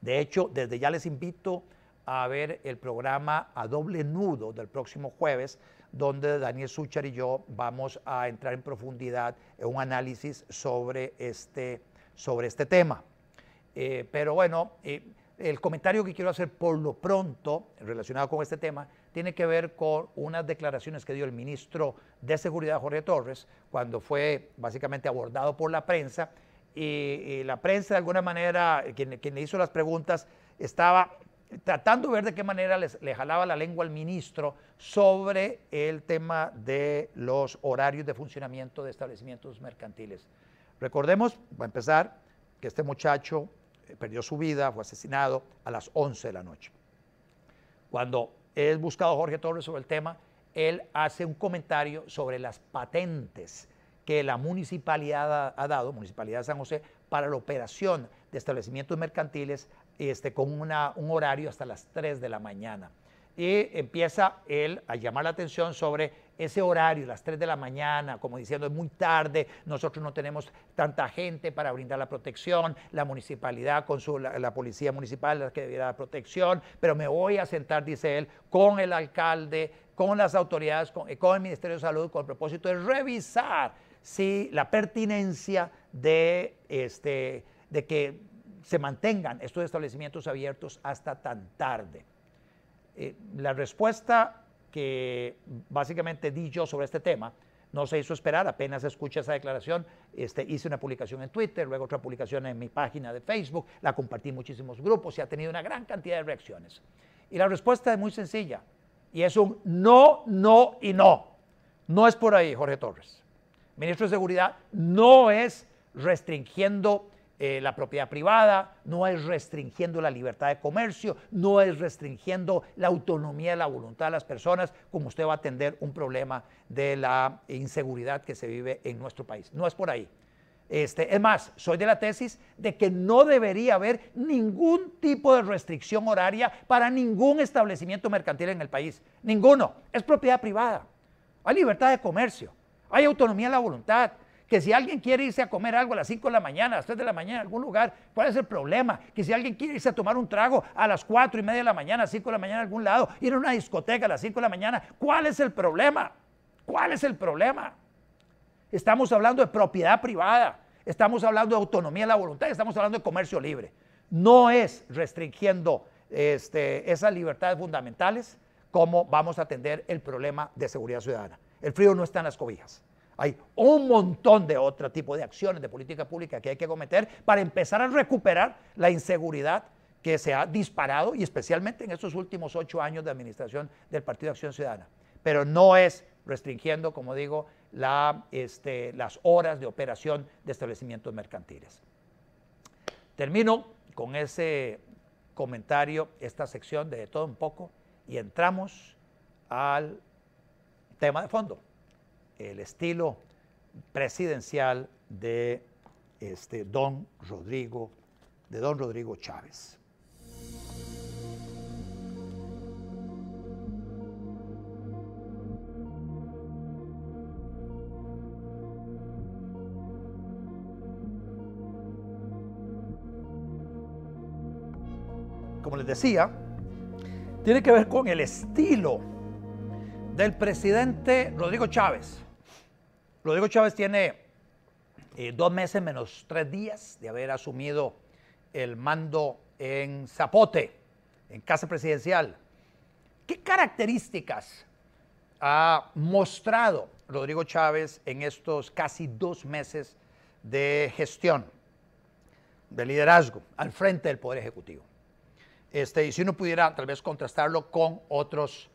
De hecho, desde ya les invito a ver el programa A Doble Nudo del próximo jueves, donde Daniel Suchar y yo vamos a entrar en profundidad en un análisis sobre este tema. Pero bueno, el comentario que quiero hacer por lo pronto relacionado con este tema tiene que ver con unas declaraciones que dio el ministro de Seguridad, Jorge Torres, cuando fue básicamente abordado por la prensa y la prensa de alguna manera, quien le hizo las preguntas, estaba tratando de ver de qué manera le jalaba la lengua al ministro sobre el tema de los horarios de funcionamiento de establecimientos mercantiles. Recordemos, va a empezar, que este muchacho perdió su vida, fue asesinado a las 11 de la noche. Cuando es buscado Jorge Torres sobre el tema, él hace un comentario sobre las patentes que la municipalidad ha dado, Municipalidad de San José, para la operación de establecimientos mercantiles con un horario hasta las 3 de la mañana. Y empieza él a llamar la atención sobre ese horario, las 3 de la mañana, como diciendo, es muy tarde, nosotros no tenemos tanta gente para brindar la protección, la municipalidad con la policía municipal es la que debiera dar protección, pero me voy a sentar, dice él, con el alcalde, con las autoridades, con el Ministerio de Salud, con el propósito de revisar si la pertinencia de que se mantengan estos establecimientos abiertos hasta tan tarde. La respuesta que básicamente di yo sobre este tema no se hizo esperar, apenas escuché esa declaración, hice una publicación en Twitter, luego otra publicación en mi página de Facebook, la compartí en muchísimos grupos y ha tenido una gran cantidad de reacciones. Y la respuesta es muy sencilla, y es un no, no y no. No es por ahí, Jorge Torres. Ministro de Seguridad no es restringiendo la propiedad privada, no es restringiendo la libertad de comercio, no es restringiendo la autonomía de la voluntad de las personas, como usted va a atender un problema de la inseguridad que se vive en nuestro país. No es por ahí. Es más, soy de la tesis de que no debería haber ningún tipo de restricción horaria para ningún establecimiento mercantil en el país. Ninguno. Es propiedad privada. Hay libertad de comercio. Hay autonomía de la voluntad. Que si alguien quiere irse a comer algo a las 5 de la mañana, a las 3 de la mañana en algún lugar, ¿cuál es el problema? Que si alguien quiere irse a tomar un trago a las 4 y media de la mañana, a las 5 de la mañana en algún lado, ir a una discoteca a las 5 de la mañana, ¿cuál es el problema? ¿Cuál es el problema? Estamos hablando de propiedad privada, estamos hablando de autonomía de la voluntad, estamos hablando de comercio libre. No es restringiendo esas libertades fundamentales, cómo vamos a atender el problema de seguridad ciudadana. El frío no está en las cobijas. Hay un montón de otro tipo de acciones de política pública que hay que cometer para empezar a recuperar la inseguridad que se ha disparado, y especialmente en estos últimos 8 años de administración del Partido de Acción Ciudadana. Pero no es restringiendo, como digo, las horas de operación de establecimientos mercantiles. Termino con ese comentario, esta sección de todo un poco, y entramos al tema de fondo, el estilo presidencial de don Rodrigo Chávez. Como les decía, tiene que ver con el estilo del presidente Rodrigo Chávez. Rodrigo Chávez tiene 2 meses menos 3 días de haber asumido el mando en Zapote, en Casa Presidencial. ¿Qué características ha mostrado Rodrigo Chávez en estos casi 2 meses de gestión, de liderazgo al frente del Poder Ejecutivo? Y si uno pudiera tal vez contrastarlo con otros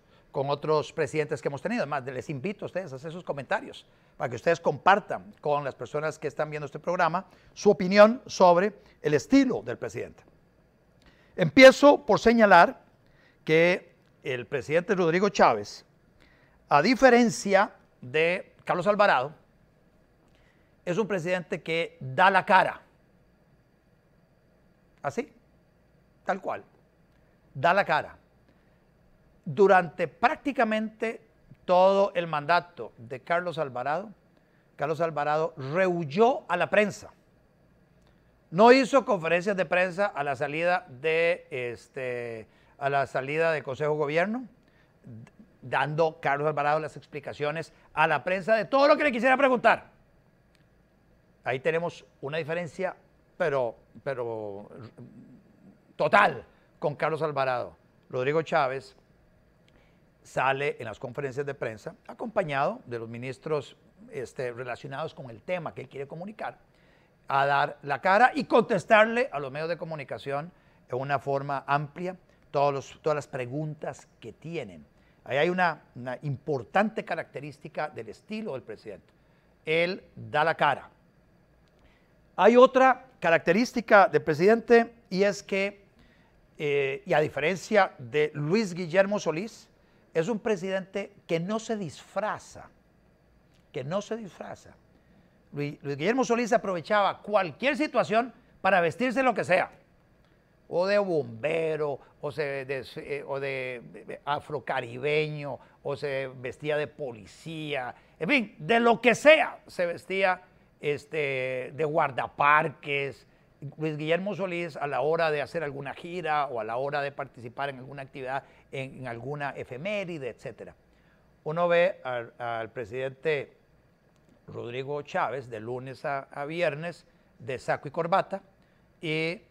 presidentes que hemos tenido. Además, les invito a ustedes a hacer sus comentarios para que ustedes compartan con las personas que están viendo este programa su opinión sobre el estilo del presidente. Empiezo por señalar que el presidente Rodrigo Chávez, a diferencia de Carlos Alvarado, es un presidente que da la cara. Así, tal cual. Da la cara. Durante prácticamente todo el mandato de Carlos Alvarado rehuyó a la prensa. No hizo conferencias de prensa a la salida del Consejo de Gobierno, dando Carlos Alvarado las explicaciones a la prensa de todo lo que le quisiera preguntar. Ahí tenemos una diferencia, pero total, con Carlos Alvarado. Rodrigo Chávez sale en las conferencias de prensa acompañado de los ministros relacionados con el tema que él quiere comunicar, a dar la cara y contestarle a los medios de comunicación en una forma amplia todas las preguntas que tienen. Ahí hay una importante característica del estilo del presidente. Él da la cara. Hay otra característica del presidente, y es que y a diferencia de Luis Guillermo Solís, es un presidente que no se disfraza, Luis Guillermo Solís aprovechaba cualquier situación para vestirse lo que sea, o de bombero, o de afrocaribeño, o se vestía de policía, en fin, de lo que sea se vestía, de guardaparques. Luis Guillermo Solís, a la hora de hacer alguna gira o a la hora de participar en alguna actividad, en alguna efeméride, etc. Uno ve al presidente Rodrigo Chávez de lunes a viernes de saco y corbata, y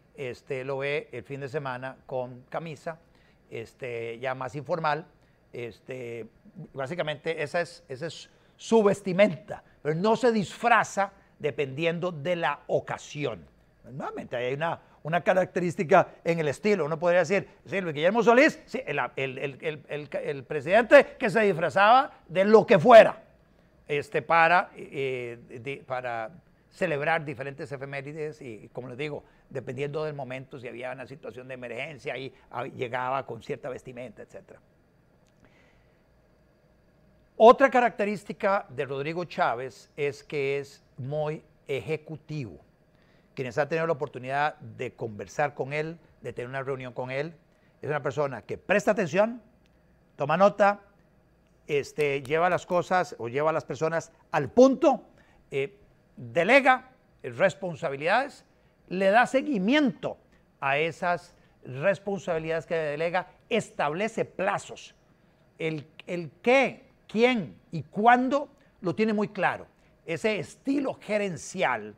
lo ve el fin de semana con camisa, ya más informal. Básicamente esa es su vestimenta, pero no se disfraza dependiendo de la ocasión. Nuevamente hay una característica en el estilo. Uno podría decir, sí, Luis Guillermo Solís, sí, el presidente que se disfrazaba de lo que fuera para celebrar diferentes efemérides, y como les digo, dependiendo del momento, si había una situación de emergencia, ahí llegaba con cierta vestimenta, etc. Otra característica de Rodrigo Chávez es que es muy ejecutivo. Quienes han tenido la oportunidad de conversar con él, de tener una reunión con él, es una persona que presta atención, toma nota, lleva las cosas o lleva a las personas al punto, delega responsabilidades, le da seguimiento a esas responsabilidades que delega, establece plazos. El qué, quién y cuándo lo tiene muy claro. Ese estilo gerencial,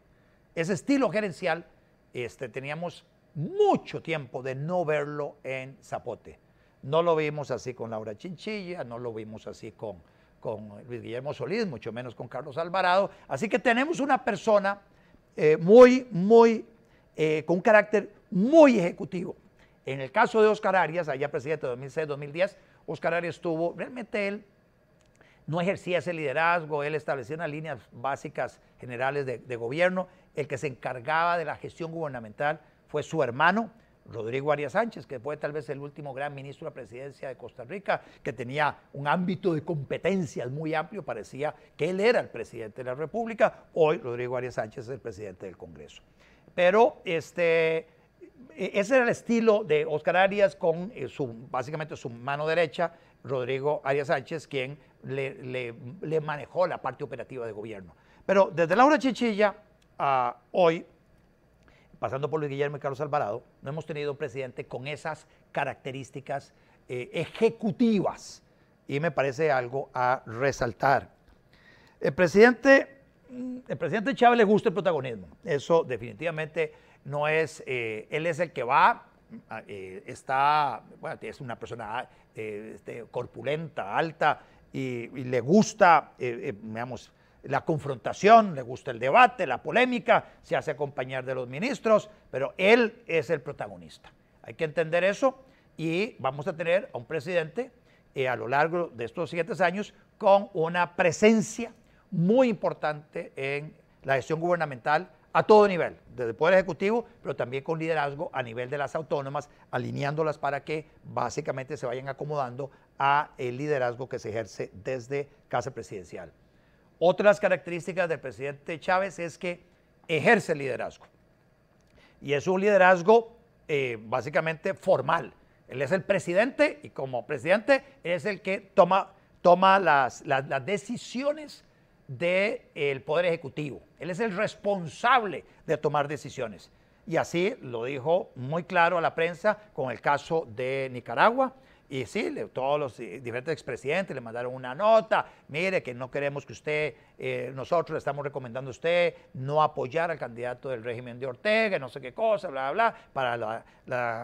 teníamos mucho tiempo de no verlo en Zapote. No lo vimos así con Laura Chinchilla, no lo vimos así con Luis Guillermo Solís, mucho menos con Carlos Alvarado. Así que tenemos una persona con un carácter muy ejecutivo. En el caso de Oscar Arias, allá presidente de 2006-2010, Oscar Arias tuvo, realmente él no ejercía ese liderazgo, él establecía unas líneas básicas generales de gobierno. El que se encargaba de la gestión gubernamental fue su hermano, Rodrigo Arias Sánchez, que fue tal vez el último gran ministro de la presidencia de Costa Rica, que tenía un ámbito de competencias muy amplio, parecía que él era el presidente de la República. Hoy Rodrigo Arias Sánchez es el presidente del Congreso. Pero ese era el estilo de Oscar Arias con básicamente su mano derecha, Rodrigo Arias Sánchez, quien le manejó la parte operativa de gobierno. Pero desde Laura Chinchilla a hoy, pasando por Luis Guillermo y Carlos Alvarado, no hemos tenido un presidente con esas características ejecutivas, y me parece algo a resaltar. El presidente Chávez le gusta el protagonismo, eso definitivamente no es, él es el que va, es una persona corpulenta, alta, y le gusta, digamos, la confrontación, le gusta el debate, la polémica, se hace acompañar de los ministros, pero él es el protagonista. Hay que entender eso, y vamos a tener a un presidente a lo largo de estos siguientes años con una presencia muy importante en la gestión gubernamental a todo nivel, desde el Poder Ejecutivo, pero también con liderazgo a nivel de las autónomas, alineándolas para que básicamente se vayan acomodando a el liderazgo que se ejerce desde Casa Presidencial. Otras características del presidente Chávez es que ejerce el liderazgo, y es un liderazgo básicamente formal. Él es el presidente, y como presidente es el que toma las decisiones del Poder Ejecutivo. Él es el responsable de tomar decisiones. Y así lo dijo muy claro a la prensa con el caso de Nicaragua. Y sí, todos los diferentes expresidentes le mandaron una nota: mire, que no queremos que usted, nosotros le estamos recomendando a usted no apoyar al candidato del régimen de Ortega, no sé qué cosa, bla, bla, bla, para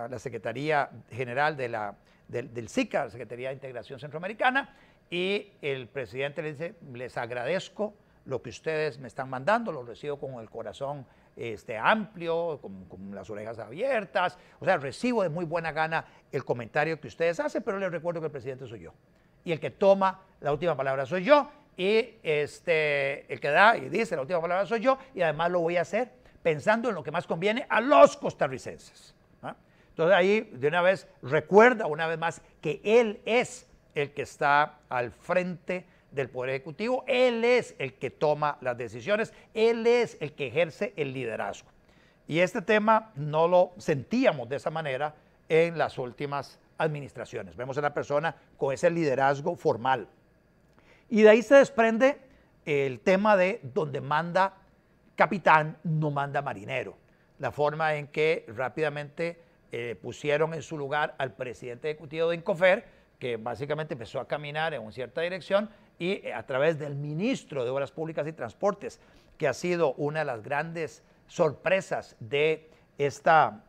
la Secretaría General del SICA, la Secretaría de Integración Centroamericana. Y el presidente le dice: les agradezco lo que ustedes me están mandando, lo recibo con el corazón amplio, con las orejas abiertas, o sea, recibo de muy buena gana el comentario que ustedes hacen, pero les recuerdo que el presidente soy yo, y el que toma la última palabra soy yo, y el que da y dice la última palabra soy yo, y además lo voy a hacer pensando en lo que más conviene a los costarricenses. Entonces ahí de una vez recuerda una vez más que él es el que está al frente del Poder Ejecutivo, él es el que toma las decisiones, él es el que ejerce el liderazgo. Y este tema no lo sentíamos de esa manera en las últimas administraciones. Vemos a una persona con ese liderazgo formal. Y de ahí se desprende el tema de donde manda capitán, no manda marinero. La forma en que rápidamente pusieron en su lugar al presidente ejecutivo de Incofer, que básicamente empezó a caminar en una cierta dirección, y a través del ministro de Obras Públicas y Transportes, que ha sido una de las grandes sorpresas de la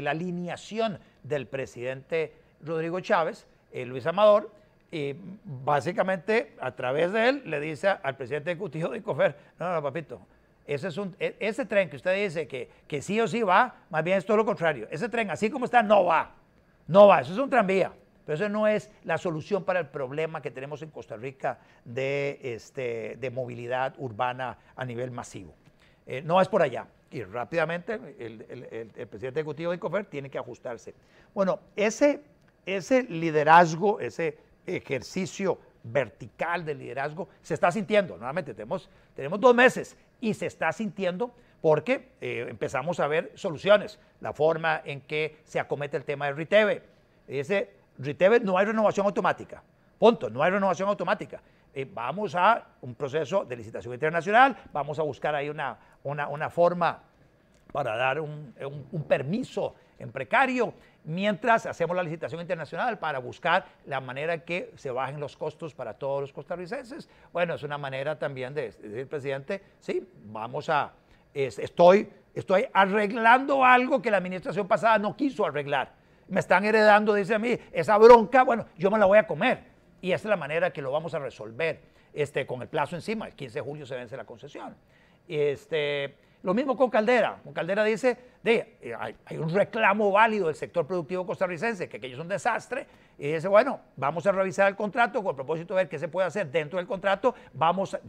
alineación del presidente Rodrigo Chávez, Luis Amador, básicamente a través de él le dice al presidente ejecutivo de Incofer: no, papito, ese tren que usted dice que sí o sí va, más bien es todo lo contrario. Ese tren, así como está, no va. No va, eso es un tranvía, pero eso no es la solución para el problema que tenemos en Costa Rica de movilidad urbana a nivel masivo. No es por allá. Y rápidamente el presidente ejecutivo de Incofer tiene que ajustarse. Bueno, ese liderazgo, ese ejercicio vertical de liderazgo se está sintiendo. Nuevamente tenemos 2 meses y se está sintiendo porque empezamos a ver soluciones. La forma en que se acomete el tema del RITEVE. Ese RITEVE no hay renovación automática. Punto, no hay renovación automática. Vamos a un proceso de licitación internacional, vamos a buscar ahí una forma para dar un permiso en precario, mientras hacemos la licitación internacional para buscar la manera que se bajen los costos para todos los costarricenses. Bueno, es una manera también de decir, presidente, sí, estoy Estoy arreglando algo que la administración pasada no quiso arreglar. Me están heredando, dice a mí, esa bronca, bueno, yo me la voy a comer. Y esa es la manera que lo vamos a resolver con el plazo encima. El 15 de julio se vence la concesión. Lo mismo con Caldera. Con Caldera dice, hay un reclamo válido del sector productivo costarricense, que aquello es un desastre, y dice, bueno, vamos a revisar el contrato con el propósito de ver qué se puede hacer dentro del contrato,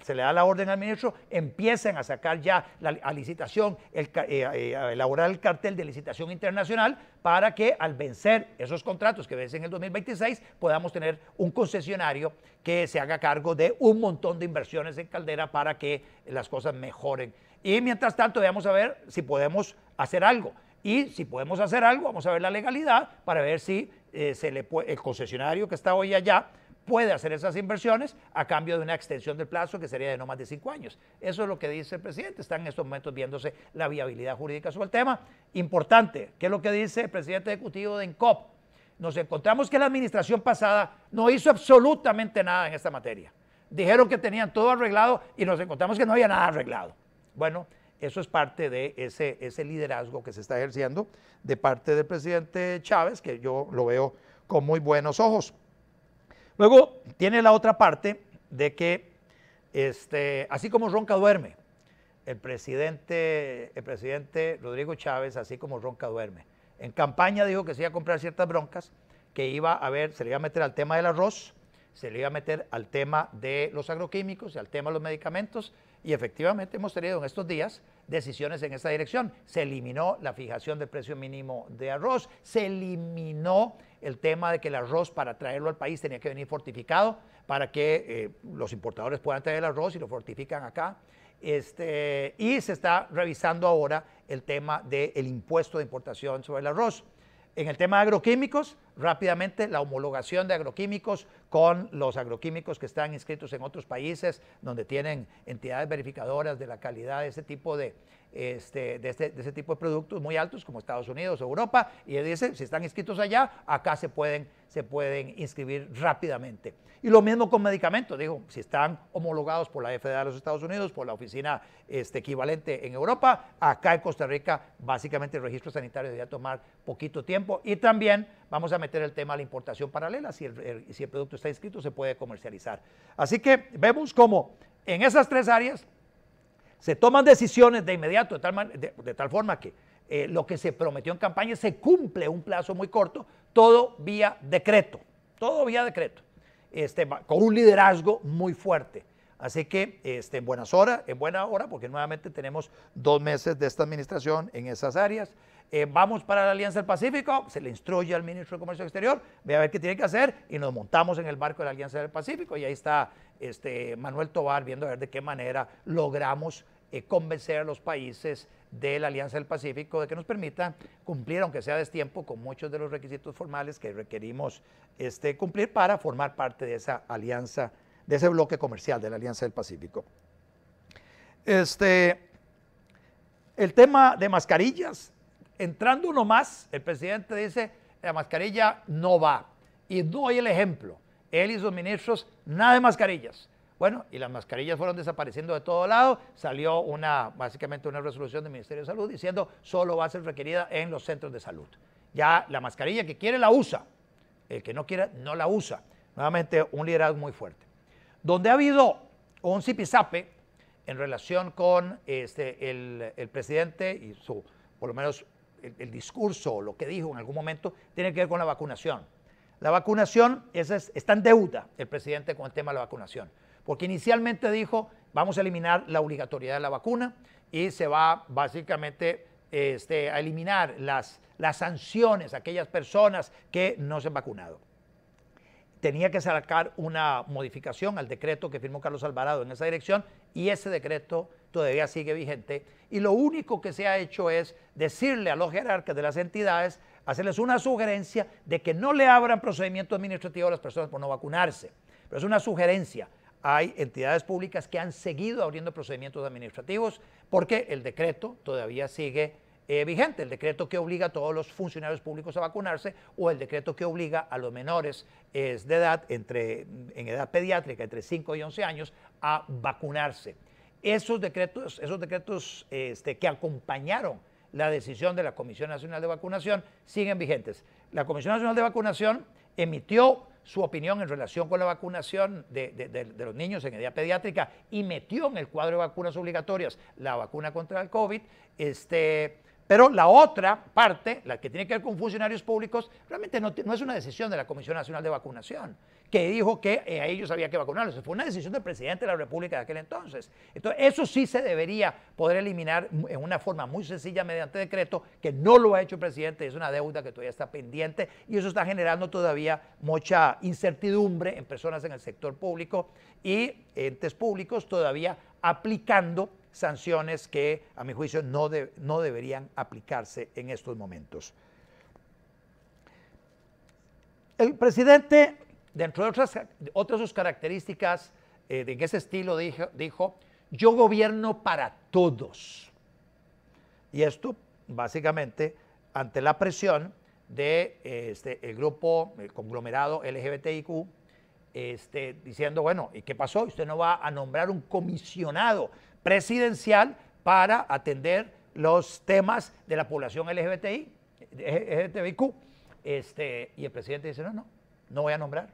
se le da la orden al ministro, empiecen a sacar ya a licitación, a elaborar el cartel de licitación internacional para que al vencer esos contratos que vencen en el 2026 podamos tener un concesionario que se haga cargo de un montón de inversiones en Caldera para que las cosas mejoren. Y mientras tanto, vamos a ver si podemos hacer algo. Y si podemos hacer algo, vamos a ver la legalidad para ver si el concesionario que está hoy allá puede hacer esas inversiones a cambio de una extensión del plazo que sería de no más de 5 años. Eso es lo que dice el presidente. Está en estos momentos viéndose la viabilidad jurídica sobre el tema. Importante, ¿qué es lo que dice el presidente ejecutivo de ENCOP? Nos encontramos que la administración pasada no hizo absolutamente nada en esta materia. Dijeron que tenían todo arreglado y nos encontramos que no había nada arreglado. Bueno, eso es parte de ese liderazgo que se está ejerciendo de parte del presidente Chávez, que yo lo veo con muy buenos ojos. Luego tiene la otra parte de que, así como ronca duerme, el presidente Rodrigo Chávez, así como ronca duerme. En campaña dijo que se iba a comprar ciertas broncas, que se le iba a meter al tema del arroz, se le iba a meter al tema de los agroquímicos y al tema de los medicamentos, y efectivamente hemos tenido en estos días decisiones en esa dirección. Se eliminó la fijación del precio mínimo de arroz, se eliminó el tema de que el arroz para traerlo al país tenía que venir fortificado para que los importadores puedan traer el arroz y lo fortifican acá. Y se está revisando ahora el tema del impuesto de importación sobre el arroz. En el tema de agroquímicos, rápidamente la homologación de agroquímicos con los agroquímicos que están inscritos en otros países donde tienen entidades verificadoras de la calidad de ese tipo de productos muy altos como Estados Unidos o Europa, y él dice, si están inscritos allá, acá se pueden inscribir rápidamente. Y lo mismo con medicamentos, digo, si están homologados por la FDA de los Estados Unidos, por la oficina equivalente en Europa, acá en Costa Rica básicamente el registro sanitario debería tomar poquito tiempo, y también vamos a meter el tema de la importación paralela, si el producto está inscrito se puede comercializar. Así que vemos cómo en esas tres áreas se toman decisiones de inmediato, de tal forma que lo que se prometió en campaña se cumple un plazo muy corto, todo vía decreto, con un liderazgo muy fuerte. Así que en buena hora, porque nuevamente tenemos 2 meses de esta administración en esas áreas. Vamos para la Alianza del Pacífico, se le instruye al ministro de Comercio Exterior, ve a ver qué tiene que hacer y nos montamos en el barco de la Alianza del Pacífico, y ahí está Manuel Tovar viendo a ver de qué manera logramos convencer a los países de la Alianza del Pacífico de que nos permitan cumplir, aunque sea a destiempo, con muchos de los requisitos formales que requerimos cumplir para formar parte de esa alianza, de ese bloque comercial de la Alianza del Pacífico. El tema de mascarillas, entrando uno más, el presidente dice, la mascarilla no va, y doy el ejemplo, él y sus ministros, nada de mascarillas. Bueno, y las mascarillas fueron desapareciendo de todo lado, salió básicamente una resolución del Ministerio de Salud diciendo solo va a ser requerida en los centros de salud. Ya la mascarilla que quiere la usa, el que no quiere no la usa. Nuevamente un liderazgo muy fuerte. Donde ha habido un zipizape en relación con el presidente y por lo menos el discurso, lo que dijo en algún momento, tiene que ver con la vacunación. La vacunación está en deuda el presidente con el tema de la vacunación, porque inicialmente dijo, vamos a eliminar la obligatoriedad de la vacuna y se va básicamente a eliminar las sanciones a aquellas personas que no se han vacunado. Tenía que sacar una modificación al decreto que firmó Carlos Alvarado en esa dirección, y ese decreto todavía sigue vigente, y lo único que se ha hecho es decirle a los jerarcas de las entidades, hacerles una sugerencia de que no le abran procedimiento administrativo a las personas por no vacunarse, pero es una sugerencia. Hay entidades públicas que han seguido abriendo procedimientos administrativos porque el decreto todavía sigue vigente, el decreto que obliga a todos los funcionarios públicos a vacunarse, o el decreto que obliga a los menores de edad, en edad pediátrica, entre 5 y 11 años, a vacunarse. esos decretos que acompañaron la decisión de la Comisión Nacional de Vacunación siguen vigentes. La Comisión Nacional de Vacunación emitió su opinión en relación con la vacunación de los niños en edad pediátrica y metió en el cuadro de vacunas obligatorias la vacuna contra el COVID, pero la otra parte, la que tiene que ver con funcionarios públicos, realmente no es una decisión de la Comisión Nacional de Vacunación, que dijo que a ellos había que vacunarlos. Fue una decisión del presidente de la República de aquel entonces. Entonces, eso sí se debería poder eliminar en una forma muy sencilla mediante decreto, que no lo ha hecho el presidente, es una deuda que todavía está pendiente y eso está generando todavía mucha incertidumbre en personas en el sector público y entes públicos todavía aplicando sanciones que, a mi juicio, no deberían aplicarse en estos momentos. El presidente, dentro de otras sus características de ese estilo, dijo, yo gobierno para todos. Y esto, básicamente, ante la presión de el grupo, el conglomerado LGBTIQ, diciendo, bueno, ¿y qué pasó? Usted no va a nombrar un comisionado presidencial para atender los temas de la población LGBTIQ. Y el presidente dice, no voy a nombrar.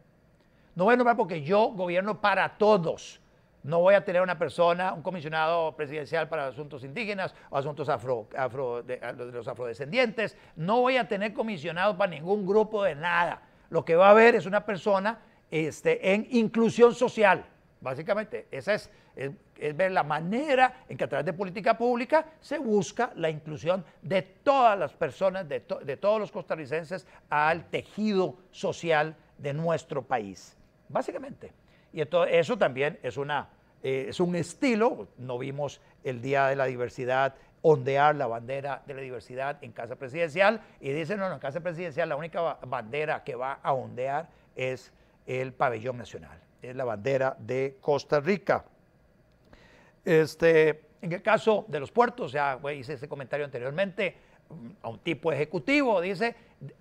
No voy a nombrar porque yo gobierno para todos. No voy a tener una persona, un comisionado presidencial para asuntos indígenas o asuntos de los afrodescendientes. No voy a tener comisionado para ningún grupo de nada. Lo que va a haber es una persona en inclusión social. Básicamente, esa es ver la manera en que a través de política pública se busca la inclusión de todas las personas, de todos los costarricenses al tejido social de nuestro país. Básicamente. Y entonces eso también es un estilo. No vimos el Día de la Diversidad ondear la bandera de la diversidad en Casa Presidencial y dicen, no, en Casa Presidencial la única bandera que va a ondear es el pabellón nacional, es la bandera de Costa Rica. En el caso de los puertos, ya hice ese comentario anteriormente, a un tipo ejecutivo, dice,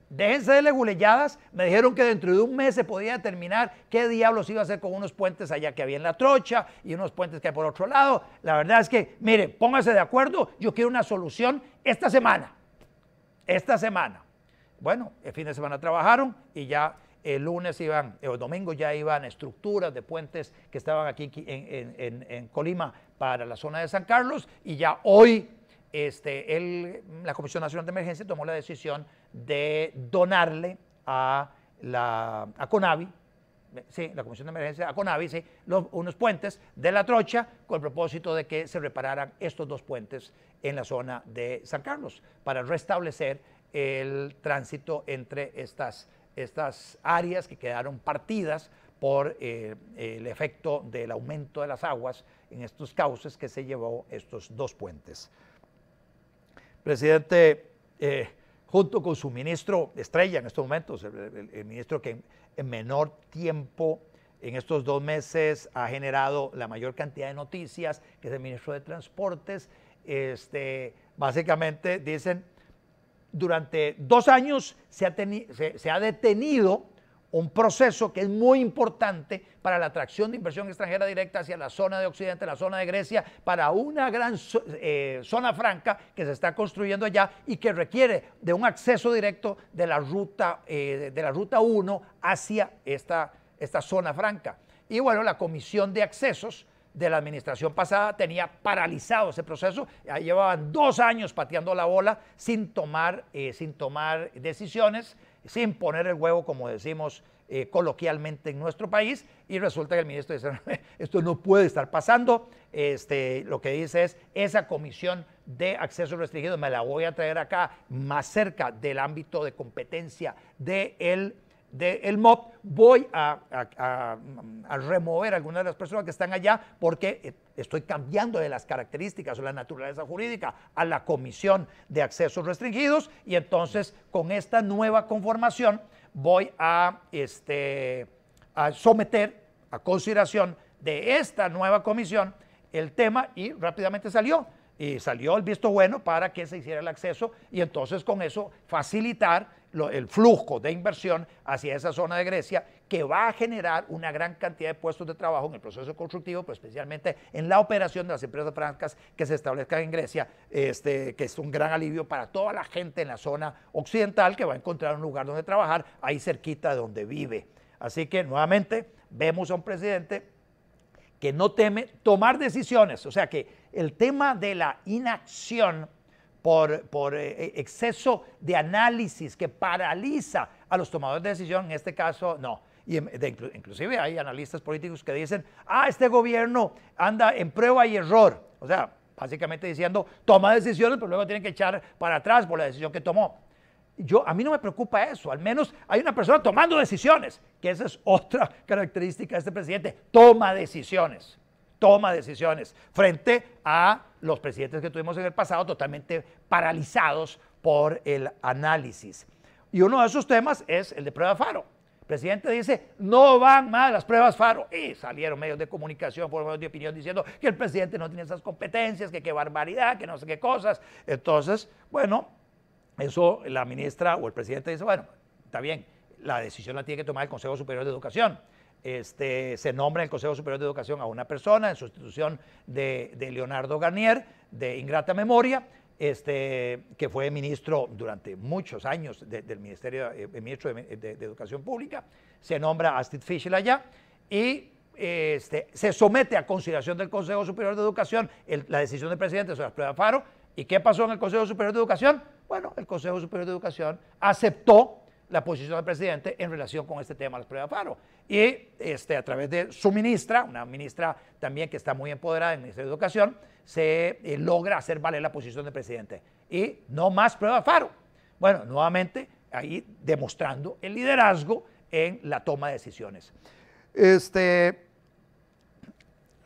déjense de leguleyadas, me dijeron que dentro de un mes se podía determinar qué diablos iba a hacer con unos puentes allá que había en La Trocha y unos puentes que hay por otro lado. La verdad es que, mire, pónganse de acuerdo, yo quiero una solución esta semana. Bueno, el fin de semana trabajaron y ya el lunes el domingo ya iban estructuras de puentes que estaban aquí en Colima para la zona de San Carlos y ya hoy la Comisión Nacional de Emergencia tomó la decisión de donarle a CONAVI, sí, la Comisión de Emergencia, a CONAVI, sí, unos puentes de La Trocha con el propósito de que se repararan estos dos puentes en la zona de San Carlos para restablecer el tránsito entre estas áreas que quedaron partidas por el efecto del aumento de las aguas en estos cauces que se llevó estos dos puentes. Presidente, junto con su ministro estrella en estos momentos, el ministro que en menor tiempo en estos 2 meses ha generado la mayor cantidad de noticias, que es el ministro de Transportes, básicamente dicen, durante 2 años se ha detenido un proceso que es muy importante para la atracción de inversión extranjera directa hacia la zona de Occidente, la zona de Grecia, para una gran zona franca que se está construyendo allá y que requiere de un acceso directo de la ruta 1 hacia esta zona franca. Y bueno, la Comisión de Accesos de la administración pasada tenía paralizado ese proceso, ya llevaban 2 años pateando la bola sin tomar decisiones, sin poner el huevo, como decimos coloquialmente en nuestro país, y resulta que el ministro dice, esto no puede estar pasando. Lo que dice es, esa comisión de acceso restringido me la voy a traer acá, más cerca del ámbito de competencia del MOP, voy a remover a algunas de las personas que están allá porque estoy cambiando de las características o la naturaleza jurídica a la Comisión de Accesos Restringidos y entonces con esta nueva conformación voy a someter a consideración de esta nueva comisión el tema y rápidamente salió. Y salió el visto bueno para que se hiciera el acceso y entonces con eso facilitar el flujo de inversión hacia esa zona de Grecia que va a generar una gran cantidad de puestos de trabajo en el proceso constructivo, pero especialmente en la operación de las empresas francas que se establezcan en Grecia, que es un gran alivio para toda la gente en la zona occidental que va a encontrar un lugar donde trabajar, ahí cerquita de donde vive. Así que nuevamente vemos a un presidente que no teme tomar decisiones, o sea que el tema de la inacción por exceso de análisis que paraliza a los tomadores de decisión, en este caso no. Y inclusive hay analistas políticos que dicen, este gobierno anda en prueba y error, o sea, básicamente diciendo, toma decisiones, pero luego tienen que echar para atrás por la decisión que tomó. A mí no me preocupa eso, al menos hay una persona tomando decisiones, que esa es otra característica de este presidente, toma decisiones frente a los presidentes que tuvimos en el pasado totalmente paralizados por el análisis. Y uno de esos temas es el de prueba Faro. El presidente dice, no van más las pruebas Faro. Y salieron medios de comunicación, por medios de opinión, diciendo que el presidente no tiene esas competencias, que qué barbaridad, que no sé qué cosas. Entonces, bueno, eso la ministra o el presidente dice, bueno, está bien, la decisión la tiene que tomar el Consejo Superior de Educación. Se nombra en el Consejo Superior de Educación a una persona en sustitución de Leonardo Garnier, de ingrata memoria, que fue ministro durante muchos años del Ministerio, ministro de Educación Pública. Se nombra a Astrid Fischel allá y se somete a consideración del Consejo Superior de Educación la decisión del presidente sobre las pruebas Faro. ¿Y qué pasó en el Consejo Superior de Educación? Bueno, el Consejo Superior de Educación aceptó la posición del presidente en relación con este tema de las pruebas Faro. Y a través de su ministra, una ministra también que está muy empoderada en el Ministerio de Educación, se logra hacer valer la posición del presidente. Y no más pruebas Faro. Bueno, nuevamente ahí demostrando el liderazgo en la toma de decisiones.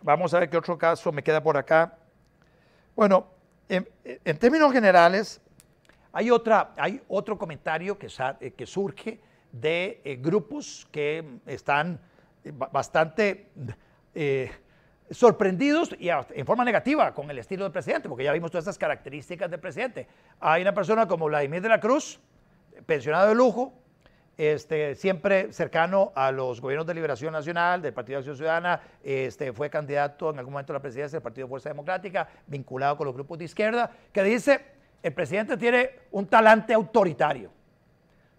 Vamos a ver qué otro caso me queda por acá. Bueno, en términos generales, hay otro comentario que surge de grupos que están bastante sorprendidos y en forma negativa con el estilo del presidente, porque ya vimos todas estas características del presidente. Hay una persona como Vladimir de la Cruz, pensionado de lujo, siempre cercano a los gobiernos de Liberación Nacional, del Partido de Acción Ciudadana, fue candidato en algún momento a la presidencia del Partido de Fuerza Democrática, vinculado con los grupos de izquierda, que dice, el presidente tiene un talante autoritario.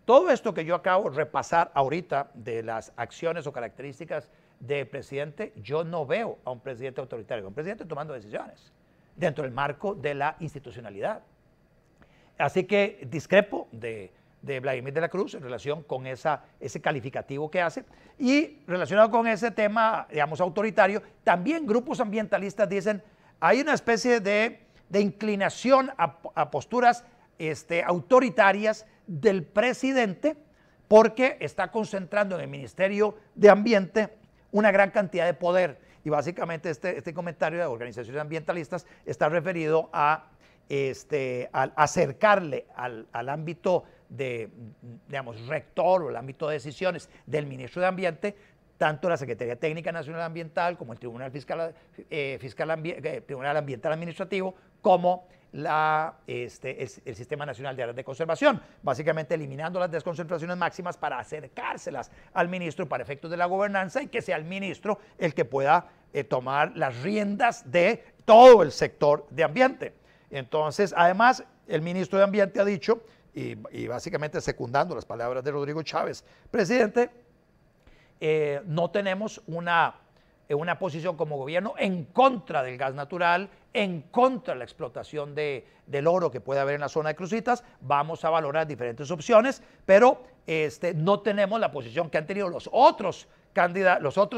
Todo esto que yo acabo de repasar ahorita de las acciones o características del presidente, yo no veo a un presidente autoritario, a un presidente tomando decisiones dentro del marco de la institucionalidad. Así que discrepo de Vladimir de la Cruz en relación con ese calificativo que hace. Y relacionado con ese tema, digamos, autoritario, también grupos ambientalistas dicen, hay una especie de inclinación a posturas autoritarias del presidente porque está concentrando en el Ministerio de Ambiente una gran cantidad de poder. Y básicamente este comentario de organizaciones ambientalistas está referido a al acercarle al ámbito de, digamos, rector o el ámbito de decisiones del ministro de Ambiente, tanto la Secretaría Técnica Nacional Ambiental como el Tribunal Tribunal Ambiental Administrativo, como el Sistema Nacional de Áreas de Conservación, básicamente eliminando las desconcentraciones máximas para acercárselas al ministro para efectos de la gobernanza y que sea el ministro el que pueda tomar las riendas de todo el sector de ambiente. Entonces, además, el ministro de Ambiente ha dicho, y básicamente secundando las palabras de Rodrigo Chávez, presidente, no tenemos una posición como gobierno en contra del gas natural, en contra de la explotación del oro que puede haber en la zona de Cruzitas. Vamos a valorar diferentes opciones, pero no tenemos la posición que han tenido los otros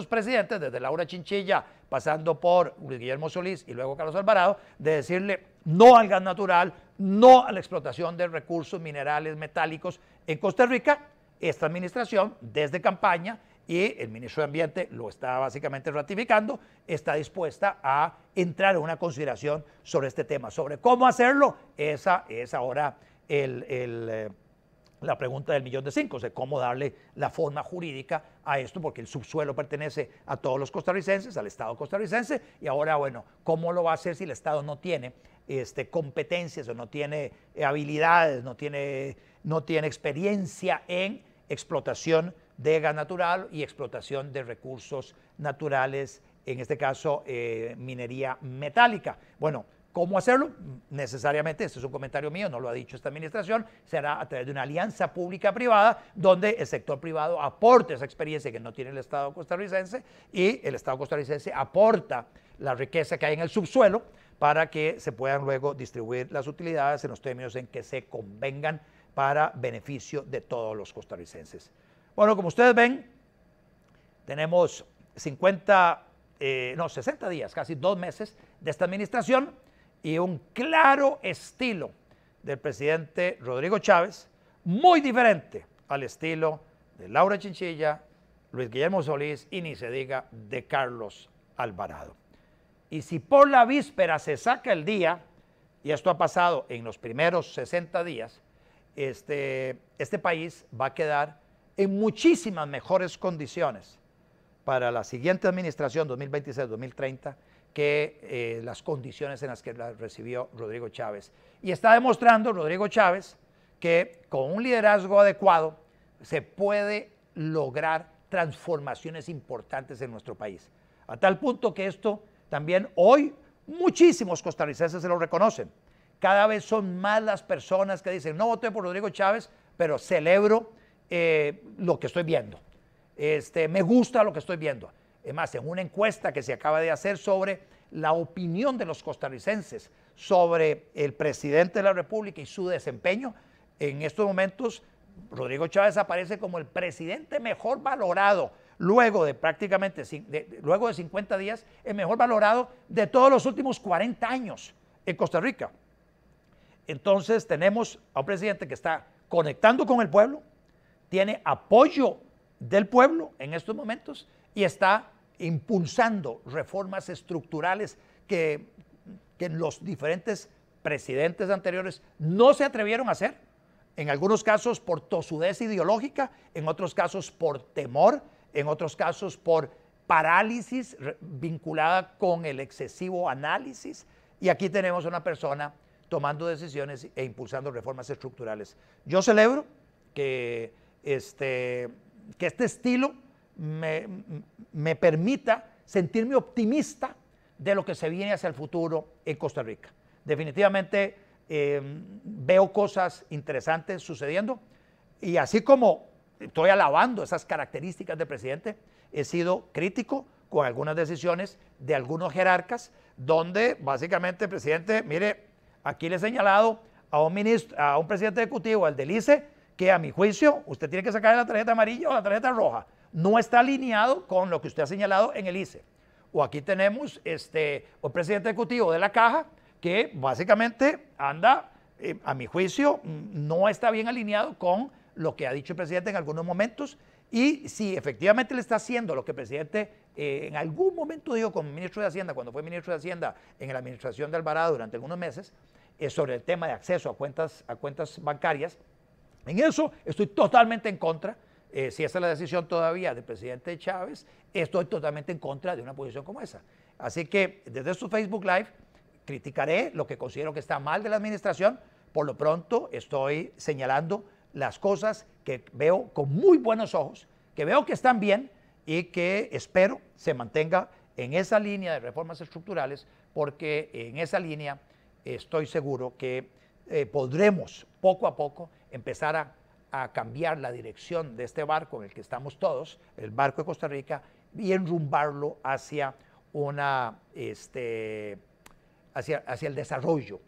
presidentes, desde Laura Chinchilla, pasando por Guillermo Solís y luego Carlos Alvarado, de decirle no al gas natural, no a la explotación de recursos minerales metálicos en Costa Rica. Esta administración, desde campaña, y el ministro de Ambiente lo está básicamente ratificando, está dispuesta a entrar en una consideración sobre este tema. Sobre cómo hacerlo, esa es ahora la pregunta del millón de cinco, o sea, cómo darle la forma jurídica a esto, porque el subsuelo pertenece a todos los costarricenses, al Estado costarricense, y ahora, bueno, ¿cómo lo va a hacer si el Estado no tiene competencias o no tiene habilidades, no tiene experiencia en explotación de gas natural y explotación de recursos naturales, en este caso minería metálica. Bueno, ¿cómo hacerlo? Necesariamente, este es un comentario mío, no lo ha dicho esta administración, será a través de una alianza pública-privada donde el sector privado aporte esa experiencia que no tiene el Estado costarricense y el Estado costarricense aporta la riqueza que hay en el subsuelo para que se puedan luego distribuir las utilidades en los términos en que se convengan para beneficio de todos los costarricenses. Bueno, como ustedes ven, tenemos 60 días, casi 2 meses de esta administración y un claro estilo del presidente Rodrigo Chávez, muy diferente al estilo de Laura Chinchilla, Luis Guillermo Solís y ni se diga de Carlos Alvarado. Y si por la víspera se saca el día, y esto ha pasado en los primeros 60 días, este país va a quedar en muchísimas mejores condiciones para la siguiente administración 2026-2030 que las condiciones en las que la recibió Rodrigo Chávez. Y está demostrando Rodrigo Chávez que con un liderazgo adecuado se puede lograr transformaciones importantes en nuestro país. A tal punto que esto también hoy muchísimos costarricenses se lo reconocen. Cada vez son más las personas que dicen, no voté por Rodrigo Chávez, pero celebro lo que estoy viendo. Me gusta lo que estoy viendo. Es más, en una encuesta que se acaba de hacer sobre la opinión de los costarricenses sobre el presidente de la República y su desempeño, en estos momentos Rodrigo Chávez aparece como el presidente mejor valorado, luego de prácticamente, luego de 50 días, el mejor valorado de todos los últimos 40 años en Costa Rica. Entonces tenemos a un presidente que está conectando con el pueblo, tiene apoyo del pueblo en estos momentos y está impulsando reformas estructurales que los diferentes presidentes anteriores no se atrevieron a hacer, en algunos casos por tosudez ideológica, en otros casos por temor, en otros casos por parálisis vinculada con el excesivo análisis, y aquí tenemos a una persona tomando decisiones e impulsando reformas estructurales. Yo celebro que este estilo me permita sentirme optimista de lo que se viene hacia el futuro en Costa Rica. Definitivamente veo cosas interesantes sucediendo y así como estoy alabando esas características del presidente, he sido crítico con algunas decisiones de algunos jerarcas donde básicamente el presidente, mire, aquí le he señalado a un presidente ejecutivo, al del ICE, que a mi juicio usted tiene que sacar la tarjeta amarilla o la tarjeta roja. No está alineado con lo que usted ha señalado en el ICE. O aquí tenemos un presidente ejecutivo de la Caja que básicamente anda, a mi juicio, no está bien alineado con lo que ha dicho el presidente en algunos momentos. Y si efectivamente le está haciendo lo que el presidente en algún momento dijo como ministro de Hacienda, cuando fue ministro de Hacienda en la administración de Alvarado durante algunos meses, sobre el tema de acceso a cuentas bancarias, en eso estoy totalmente en contra. Si esa es la decisión todavía del presidente Chávez, estoy totalmente en contra de una posición como esa. Así que desde su Facebook Live criticaré lo que considero que está mal de la administración. Por lo pronto estoy señalando las cosas que veo con muy buenos ojos, que veo que están bien y que espero se mantenga en esa línea de reformas estructurales, porque en esa línea estoy seguro que podremos poco a poco empezar a cambiar la dirección de este barco en el que estamos todos, el barco de Costa Rica, y enrumbarlo hacia hacia el desarrollo,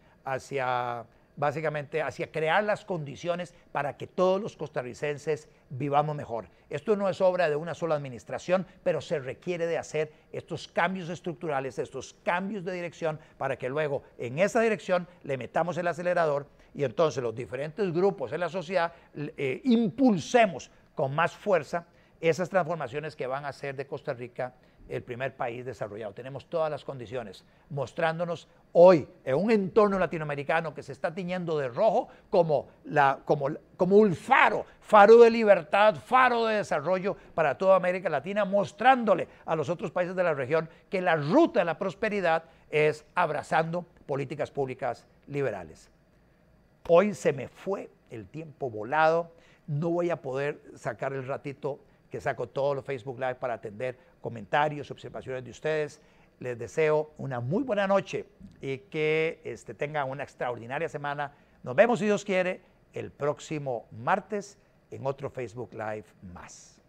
básicamente hacia crear las condiciones para que todos los costarricenses vivamos mejor. Esto no es obra de una sola administración, pero se requiere de hacer estos cambios estructurales, estos cambios de dirección, para que luego en esa dirección le metamos el acelerador y entonces los diferentes grupos en la sociedad impulsemos con más fuerza esas transformaciones que van a hacer de Costa Rica el primer país desarrollado. Tenemos todas las condiciones, mostrándonos hoy en un entorno latinoamericano que se está tiñendo de rojo como un faro de libertad, faro de desarrollo para toda América Latina, mostrándole a los otros países de la región que la ruta de la prosperidad es abrazando políticas públicas liberales. Hoy se me fue el tiempo volado, no voy a poder sacar el ratito que saco todos los Facebook Live para atender comentarios, observaciones de ustedes. Les deseo una muy buena noche y que tengan una extraordinaria semana. Nos vemos, si Dios quiere, el próximo martes en otro Facebook Live más.